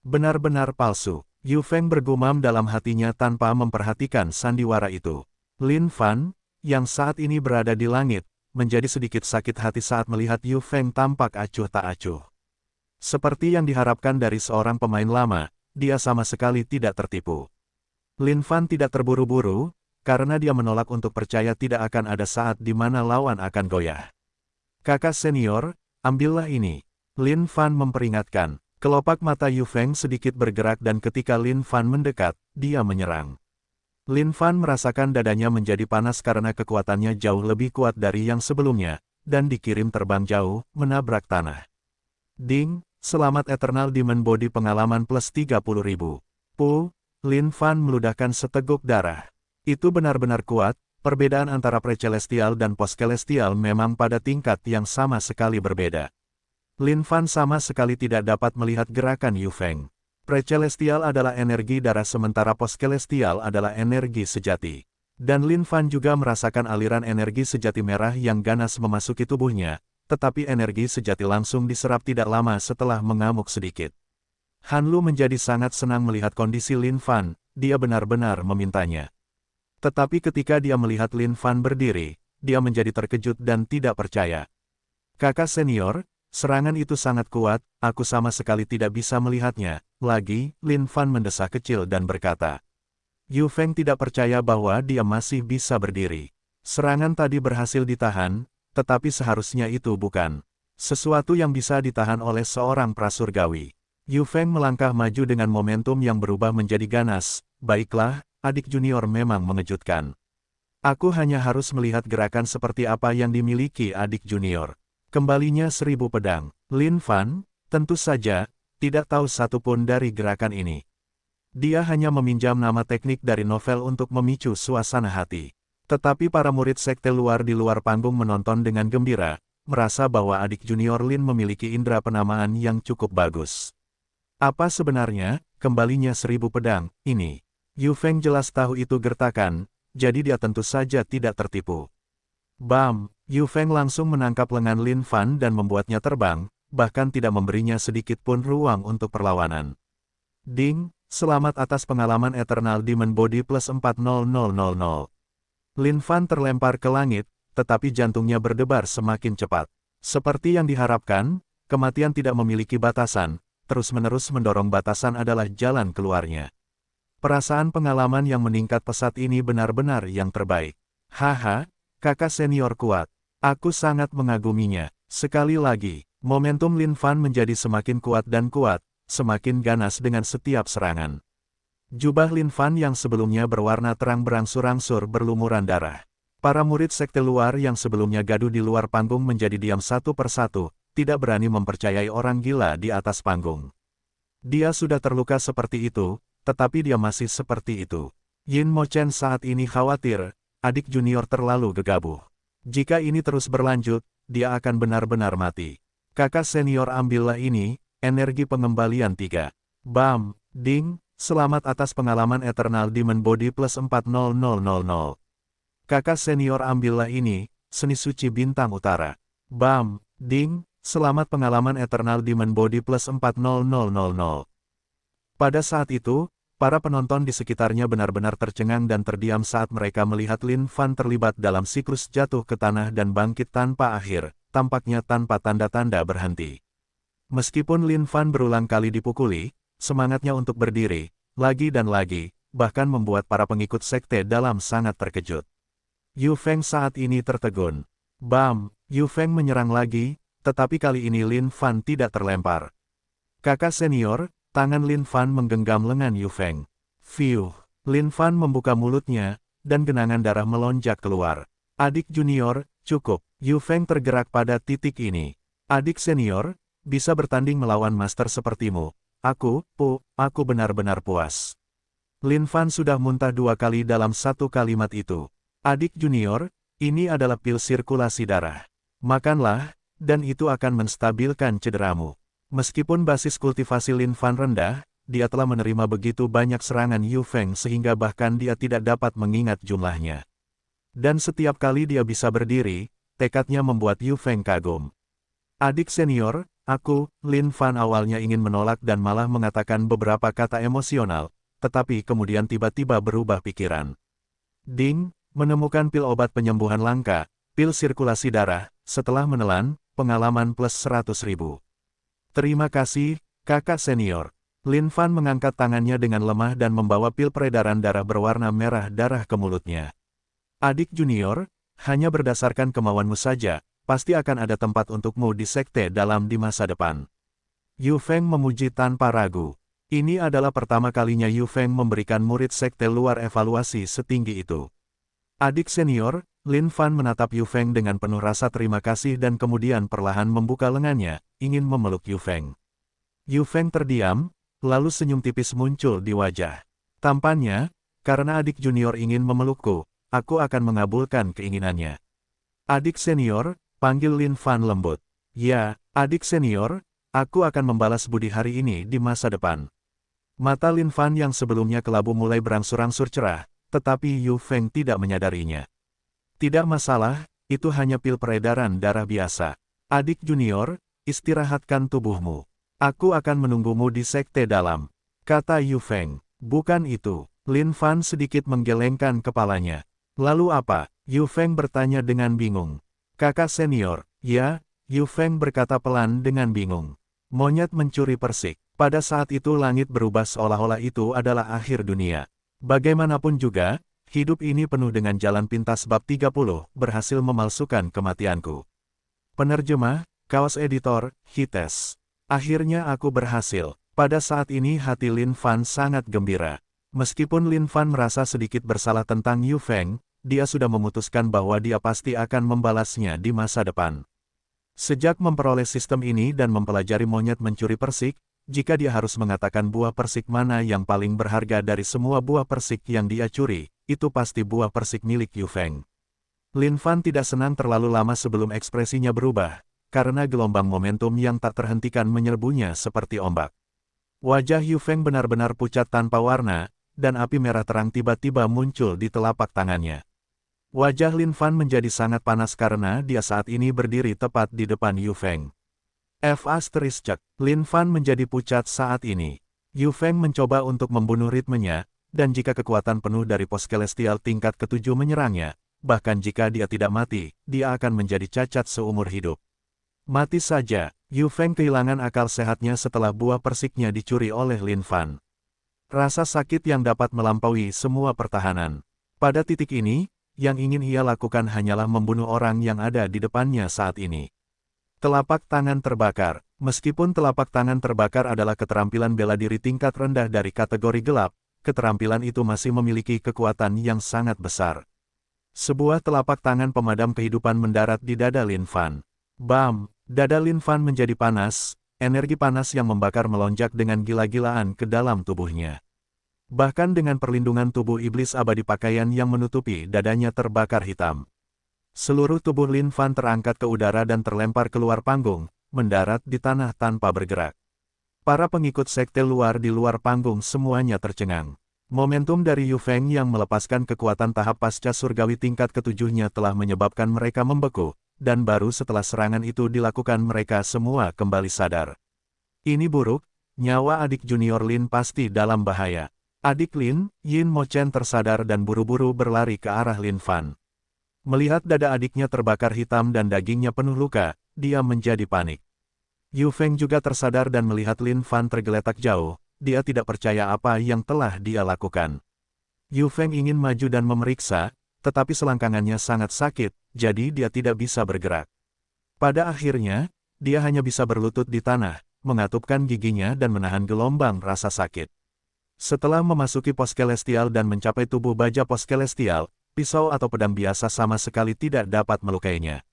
Benar-benar palsu, Yu Feng bergumam dalam hatinya tanpa memperhatikan sandiwara itu. Lin Fan, yang saat ini berada di langit, menjadi sedikit sakit hati saat melihat Yu Feng tampak acuh tak acuh. Seperti yang diharapkan dari seorang pemain lama, dia sama sekali tidak tertipu. Lin Fan tidak terburu-buru, karena dia menolak untuk percaya tidak akan ada saat di mana lawan akan goyah. Kakak senior, ambillah ini. Lin Fan memperingatkan. Kelopak mata Yu Feng sedikit bergerak dan ketika Lin Fan mendekat, dia menyerang. Lin Fan merasakan dadanya menjadi panas karena kekuatannya jauh lebih kuat dari yang sebelumnya, dan dikirim terbang jauh, menabrak tanah. Ding, selamat Eternal Demon Body pengalaman plus 30.000. Lin Fan meludahkan seteguk darah. Itu benar-benar kuat, perbedaan antara pre-celestial dan post-celestial memang pada tingkat yang sama sekali berbeda. Lin Fan sama sekali tidak dapat melihat gerakan Yu Feng. Pre-celestial adalah energi darah sementara post-celestial adalah energi sejati. Dan Lin Fan juga merasakan aliran energi sejati merah yang ganas memasuki tubuhnya, tetapi energi sejati langsung diserap tidak lama setelah mengamuk sedikit. Han Lu menjadi sangat senang melihat kondisi Lin Fan, dia benar-benar memintanya. Tetapi ketika dia melihat Lin Fan berdiri, dia menjadi terkejut dan tidak percaya. Kakak senior, serangan itu sangat kuat, aku sama sekali tidak bisa melihatnya. Lagi, Lin Fan mendesah kecil dan berkata. Yu Feng tidak percaya bahwa dia masih bisa berdiri. Serangan tadi berhasil ditahan, tetapi seharusnya itu bukan sesuatu yang bisa ditahan oleh seorang prasurgawi. Yu Feng melangkah maju dengan momentum yang berubah menjadi ganas. Baiklah, adik junior memang mengejutkan. Aku hanya harus melihat gerakan seperti apa yang dimiliki adik junior. Kembalinya 1000 pedang. Lin Fan, tentu saja, tidak tahu satupun dari gerakan ini. Dia hanya meminjam nama teknik dari novel untuk memicu suasana hati. Tetapi para murid sekte luar di luar panggung menonton dengan gembira, merasa bahwa adik junior Lin memiliki indera penamaan yang cukup bagus. Apa sebenarnya, kembalinya 1000 pedang, ini? Yu Feng jelas tahu itu gertakan, jadi dia tentu saja tidak tertipu. Bam! Yu Feng langsung menangkap lengan Lin Fan dan membuatnya terbang, bahkan tidak memberinya sedikit pun ruang untuk perlawanan. Ding, selamat atas pengalaman Eternal Demon Body plus 40.000. Lin Fan terlempar ke langit, tetapi jantungnya berdebar semakin cepat. Seperti yang diharapkan, kematian tidak memiliki batasan, terus-menerus mendorong batasan adalah jalan keluarnya. Perasaan pengalaman yang meningkat pesat ini benar-benar yang terbaik. Haha, kakak senior kuat. Aku sangat mengaguminya. Sekali lagi, momentum Lin Fan menjadi semakin kuat dan kuat, semakin ganas dengan setiap serangan. Jubah Lin Fan yang sebelumnya berwarna terang berangsur-angsur berlumuran darah. Para murid sekte luar yang sebelumnya gaduh di luar panggung menjadi diam satu persatu, tidak berani mempercayai orang gila di atas panggung. Dia sudah terluka seperti itu, tetapi dia masih seperti itu. Yin Mo Chen saat ini khawatir, adik junior terlalu gegabah. Jika ini terus berlanjut, dia akan benar-benar mati. Kakak senior ambillah ini, energi pengembalian 3. Bam, ding. Selamat atas pengalaman Eternal Demon Body plus 40000. Kakak senior ambillah ini, seni suci bintang utara. Bam, ding, selamat pengalaman Eternal Demon Body plus 40000. Pada saat itu, para penonton di sekitarnya benar-benar tercengang dan terdiam saat mereka melihat Lin Fan terlibat dalam siklus jatuh ke tanah dan bangkit tanpa akhir, tampaknya tanpa tanda-tanda berhenti. Meskipun Lin Fan berulang kali dipukuli, semangatnya untuk berdiri, lagi dan lagi, bahkan membuat para pengikut sekte dalam sangat terkejut. Yu Feng saat ini tertegun. Bam, Yu Feng menyerang lagi, tetapi kali ini Lin Fan tidak terlempar. Kakak senior, tangan Lin Fan menggenggam lengan Yu Feng. Fiuh, Lin Fan membuka mulutnya, dan genangan darah melonjak keluar. Adik junior, cukup, Yu Feng tergerak pada titik ini. Adik senior, bisa bertanding melawan master sepertimu. Aku benar-benar puas. Lin Fan sudah muntah 2 kali dalam satu kalimat itu. Adik junior, ini adalah pil sirkulasi darah. Makanlah, dan itu akan menstabilkan cederamu. Meskipun basis kultivasi Lin Fan rendah, dia telah menerima begitu banyak serangan Yu Feng sehingga bahkan dia tidak dapat mengingat jumlahnya. Dan setiap kali dia bisa berdiri, tekadnya membuat Yu Feng kagum. Adik senior, Lin Fan awalnya ingin menolak dan malah mengatakan beberapa kata emosional, tetapi kemudian tiba-tiba berubah pikiran. Ding, menemukan pil obat penyembuhan langka, pil sirkulasi darah, setelah menelan, pengalaman plus 100.000. Terima kasih, kakak senior. Lin Fan mengangkat tangannya dengan lemah dan membawa pil peredaran darah berwarna merah darah ke mulutnya. Adik junior, hanya berdasarkan kemauanmu saja, pasti akan ada tempat untukmu di sekte dalam di masa depan. Yu Feng memuji tanpa ragu. Ini adalah pertama kalinya Yu Feng memberikan murid sekte luar evaluasi setinggi itu. Adik senior, Lin Fan menatap Yu Feng dengan penuh rasa terima kasih dan kemudian perlahan membuka lengannya, ingin memeluk Yu Feng. Yu Feng terdiam, lalu senyum tipis muncul di wajah. Tampannya, karena adik junior ingin memelukku, aku akan mengabulkan keinginannya. Adik senior, panggil Lin Fan lembut. Ya, adik senior, aku akan membalas budi hari ini di masa depan. Mata Lin Fan yang sebelumnya kelabu mulai berangsur-angsur cerah, tetapi Yu Feng tidak menyadarinya. Tidak masalah, itu hanya pil peredaran darah biasa. Adik junior, istirahatkan tubuhmu. Aku akan menunggumu di sekte dalam, kata Yu Feng. Bukan itu. Lin Fan sedikit menggelengkan kepalanya. Lalu apa? Yu Feng bertanya dengan bingung. Kakak senior, ya, Yu Feng berkata pelan dengan bingung. Monyet mencuri persik. Pada saat itu langit berubah seolah-olah itu adalah akhir dunia. Bagaimanapun juga, hidup ini penuh dengan jalan pintas bab 30, berhasil memalsukan kematianku. Penerjemah, kaos editor, Hites. Akhirnya aku berhasil. Pada saat ini hati Lin Fan sangat gembira. Meskipun Lin Fan merasa sedikit bersalah tentang Yu Feng, dia sudah memutuskan bahwa dia pasti akan membalasnya di masa depan. Sejak memperoleh sistem ini dan mempelajari monyet mencuri persik, jika dia harus mengatakan buah persik mana yang paling berharga dari semua buah persik yang dia curi, itu pasti buah persik milik Yu Feng. Lin Fan tidak senang terlalu lama sebelum ekspresinya berubah, karena gelombang momentum yang tak terhentikan menyerbunya seperti ombak. Wajah Yu Feng benar-benar pucat tanpa warna, dan api merah terang tiba-tiba muncul di telapak tangannya. Wajah Lin Fan menjadi sangat panas karena dia saat ini berdiri tepat di depan Yu Feng. Lin Fan menjadi pucat saat ini. Yu Feng mencoba untuk membunuh ritmenya, dan jika kekuatan penuh dari pos celestial tingkat ke-7 menyerangnya, bahkan jika dia tidak mati, dia akan menjadi cacat seumur hidup. Mati saja, Yu Feng kehilangan akal sehatnya setelah buah persiknya dicuri oleh Lin Fan. Rasa sakit yang dapat melampaui semua pertahanan. Pada titik ini, yang ingin ia lakukan hanyalah membunuh orang yang ada di depannya saat ini. Telapak tangan terbakar. Meskipun telapak tangan terbakar adalah keterampilan bela diri tingkat rendah dari kategori gelap, keterampilan itu masih memiliki kekuatan yang sangat besar. Sebuah telapak tangan pemadam kehidupan mendarat di dada Lin Fan. Bam! Dada Lin Fan menjadi panas, energi panas yang membakar melonjak dengan gila-gilaan ke dalam tubuhnya. Bahkan dengan perlindungan tubuh iblis abadi pakaian yang menutupi dadanya terbakar hitam. Seluruh tubuh Lin Fan terangkat ke udara dan terlempar keluar panggung, mendarat di tanah tanpa bergerak. Para pengikut sekte luar di luar panggung semuanya tercengang. Momentum dari Yu Feng yang melepaskan kekuatan tahap pasca surgawi tingkat ketujuhnya telah menyebabkan mereka membeku, dan baru setelah serangan itu dilakukan mereka semua kembali sadar. Ini buruk, nyawa adik junior Lin pasti dalam bahaya. Adik Lin, Yin Mo Chen tersadar dan buru-buru berlari ke arah Lin Fan. Melihat dada adiknya terbakar hitam dan dagingnya penuh luka, dia menjadi panik. Yu Feng juga tersadar dan melihat Lin Fan tergeletak jauh, dia tidak percaya apa yang telah dia lakukan. Yu Feng ingin maju dan memeriksa, tetapi selangkangannya sangat sakit, jadi dia tidak bisa bergerak. Pada akhirnya, dia hanya bisa berlutut di tanah, mengatupkan giginya dan menahan gelombang rasa sakit. Setelah memasuki pos celestial dan mencapai tubuh baja pos celestial, pisau atau pedang biasa sama sekali tidak dapat melukainya.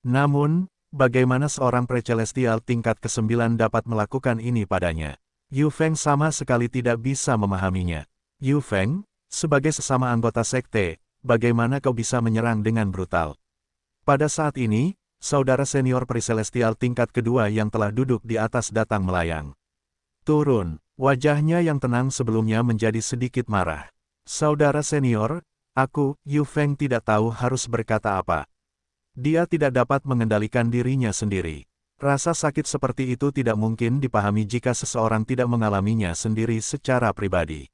Namun, bagaimana seorang pre-celestial tingkat ke-9 dapat melakukan ini padanya? Yu Feng sama sekali tidak bisa memahaminya. Yu Feng, sebagai sesama anggota sekte, bagaimana kau bisa menyerang dengan brutal? Pada saat ini, saudara senior pre-celestial tingkat kedua yang telah duduk di atas datang melayang. Turun, wajahnya yang tenang sebelumnya menjadi sedikit marah. Saudara senior, aku, Yu Feng tidak tahu harus berkata apa. Dia tidak dapat mengendalikan dirinya sendiri. Rasa sakit seperti itu tidak mungkin dipahami jika seseorang tidak mengalaminya sendiri secara pribadi.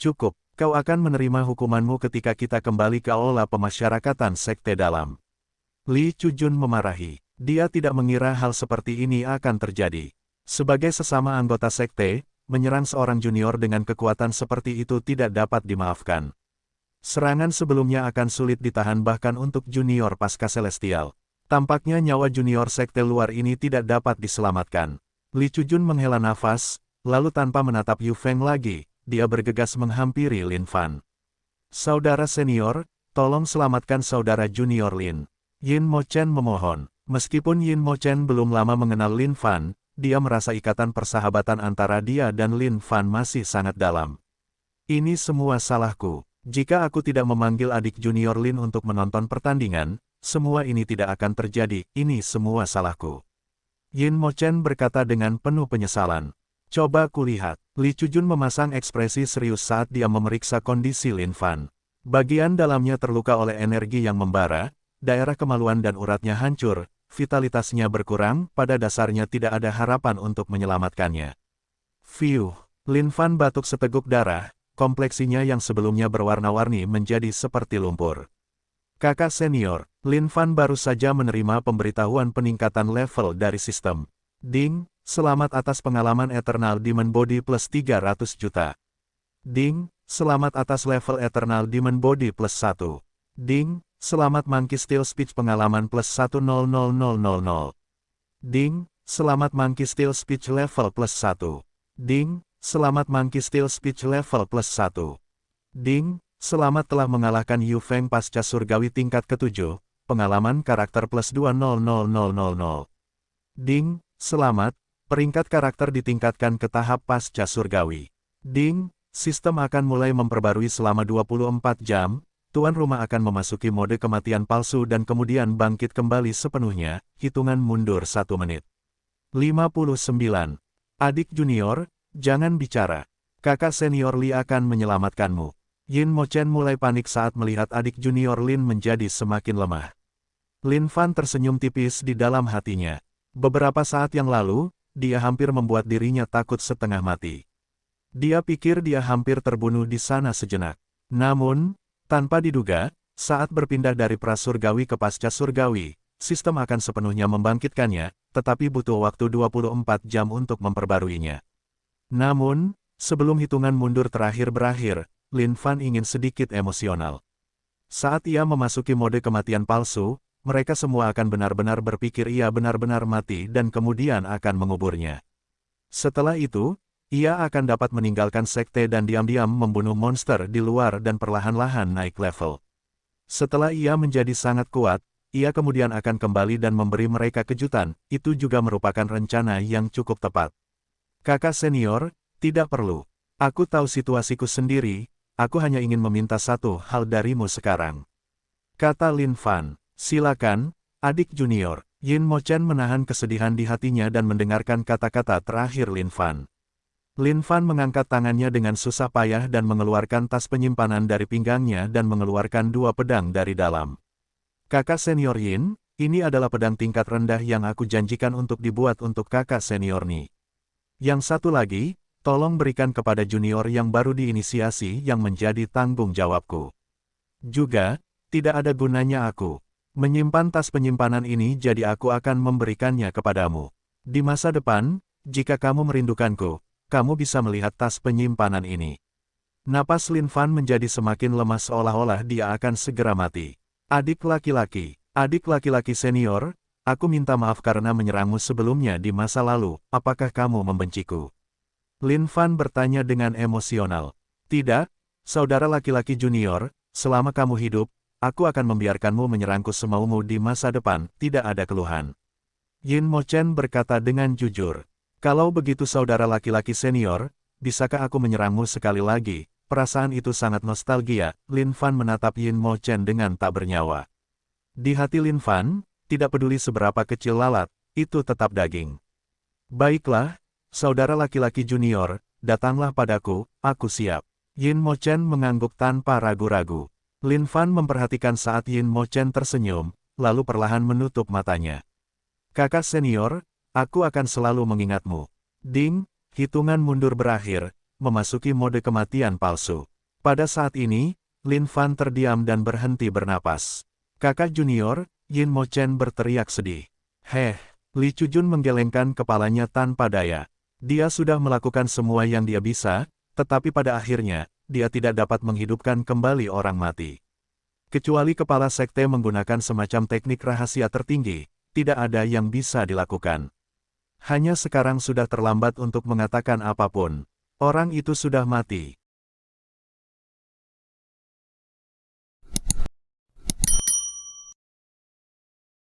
Cukup, kau akan menerima hukumanmu ketika kita kembali ke aula pemasyarakatan sekte dalam. Li Chujun memarahi. Dia tidak mengira hal seperti ini akan terjadi. Sebagai sesama anggota sekte, menyerang seorang junior dengan kekuatan seperti itu tidak dapat dimaafkan. Serangan sebelumnya akan sulit ditahan bahkan untuk junior pasca celestial. Tampaknya nyawa junior sekte luar ini tidak dapat diselamatkan. Li Chujun menghela nafas, lalu tanpa menatap Yu Feng lagi, dia bergegas menghampiri Lin Fan. Saudara senior, tolong selamatkan saudara junior Lin. Yin Mo Chen memohon. Meskipun Yin Mo Chen belum lama mengenal Lin Fan, dia merasa ikatan persahabatan antara dia dan Lin Fan masih sangat dalam. Ini semua salahku. Jika aku tidak memanggil adik junior Lin untuk menonton pertandingan, semua ini tidak akan terjadi, ini semua salahku. Yin Mo Chen berkata dengan penuh penyesalan. Coba kulihat. Li Chujun memasang ekspresi serius saat dia memeriksa kondisi Lin Fan. Bagian dalamnya terluka oleh energi yang membara, daerah kemaluan dan uratnya hancur, vitalitasnya berkurang, pada dasarnya tidak ada harapan untuk menyelamatkannya. Fiuh, Lin Fan batuk seteguk darah. Kompleksinya yang sebelumnya berwarna-warni menjadi seperti lumpur. Kakak senior, Lin Fan baru saja menerima pemberitahuan peningkatan level dari sistem. Ding, selamat atas pengalaman Eternal Demon Body plus 300 juta. Ding, selamat atas level Eternal Demon Body plus 1. Ding, selamat Monkey Steel Speech pengalaman plus 1000000. Ding, selamat Monkey Steel Speech level plus 1. Ding, selamat Monkey Steel Speech level plus 1. Ding, selamat telah mengalahkan Yu Feng pasca surgawi tingkat ke-7, pengalaman karakter plus 2000000. Ding, selamat, peringkat karakter ditingkatkan ke tahap pasca surgawi. Ding, sistem akan mulai memperbarui selama 24 jam, tuan rumah akan memasuki mode kematian palsu dan kemudian bangkit kembali sepenuhnya, hitungan mundur 1 menit. 59. Adik junior, jangan bicara. Kakak senior Li akan menyelamatkanmu. Yin Mo Chen mulai panik saat melihat adik junior Lin menjadi semakin lemah. Lin Fan tersenyum tipis di dalam hatinya. Beberapa saat yang lalu, dia hampir membuat dirinya takut setengah mati. Dia pikir dia hampir terbunuh di sana sejenak. Namun, tanpa diduga, Saat berpindah dari prasurgawi ke pasca surgawi, sistem akan sepenuhnya membangkitkannya, tetapi butuh waktu 24 jam untuk memperbaruinya. Namun, sebelum hitungan mundur terakhir berakhir, Lin Fan ingin sedikit emosional. Saat ia memasuki mode kematian palsu, mereka semua akan benar-benar berpikir ia benar-benar mati dan kemudian akan menguburnya. Setelah itu, ia akan dapat meninggalkan sekte dan diam-diam membunuh monster di luar dan perlahan-lahan naik level. Setelah ia menjadi sangat kuat, ia kemudian akan kembali dan memberi mereka kejutan, itu juga merupakan rencana yang cukup tepat. Kakak senior, tidak perlu. Aku tahu situasiku sendiri, aku hanya ingin meminta satu hal darimu sekarang. Kata Lin Fan. Silakan, adik junior. Yin Mo Chen menahan kesedihan di hatinya dan mendengarkan kata-kata terakhir Lin Fan. Lin Fan mengangkat tangannya dengan susah payah dan mengeluarkan tas penyimpanan dari pinggangnya dan mengeluarkan dua pedang dari dalam. Kakak senior Yin, ini adalah pedang tingkat rendah yang aku janjikan untuk dibuat untuk kakak senior Ni. Yang satu lagi, tolong berikan kepada junior yang baru diinisiasi yang menjadi tanggung jawabku. Juga, tidak ada gunanya aku menyimpan tas penyimpanan ini, jadi aku akan memberikannya kepadamu. Di masa depan, jika kamu merindukanku, kamu bisa melihat tas penyimpanan ini. Napas Lin Fan menjadi semakin lemas seolah-olah dia akan segera mati. Adik laki-laki senior, aku minta maaf karena menyerangmu sebelumnya di masa lalu, apakah kamu membenciku? Lin Fan bertanya dengan emosional. Tidak, saudara laki-laki junior, selama kamu hidup, aku akan membiarkanmu menyerangku semaumu di masa depan, tidak ada keluhan. Yin Mo Chen berkata dengan jujur. Kalau begitu saudara laki-laki senior, bisakah aku menyerangmu sekali lagi? Perasaan itu sangat nostalgia. Lin Fan menatap Yin Mo Chen dengan tak bernyawa. Di hati Lin Fan, tidak peduli seberapa kecil lalat, itu tetap daging. Baiklah, saudara laki-laki junior, datanglah padaku, aku siap. Yin Mo Chen mengangguk tanpa ragu-ragu. Lin Fan memperhatikan saat Yin Mo Chen tersenyum, lalu perlahan menutup matanya. Kakak senior, aku akan selalu mengingatmu. Ding, hitungan mundur berakhir, memasuki mode kematian palsu. Pada saat ini, Lin Fan terdiam dan berhenti bernapas. Kakak junior, Yin Mo Chen berteriak sedih. Li Chujun menggelengkan kepalanya tanpa daya. Dia sudah melakukan semua yang dia bisa, tetapi pada akhirnya, dia tidak dapat menghidupkan kembali orang mati. Kecuali kepala sekte menggunakan semacam teknik rahasia tertinggi, tidak ada yang bisa dilakukan. Hanya sekarang sudah terlambat untuk mengatakan apapun. Orang itu sudah mati.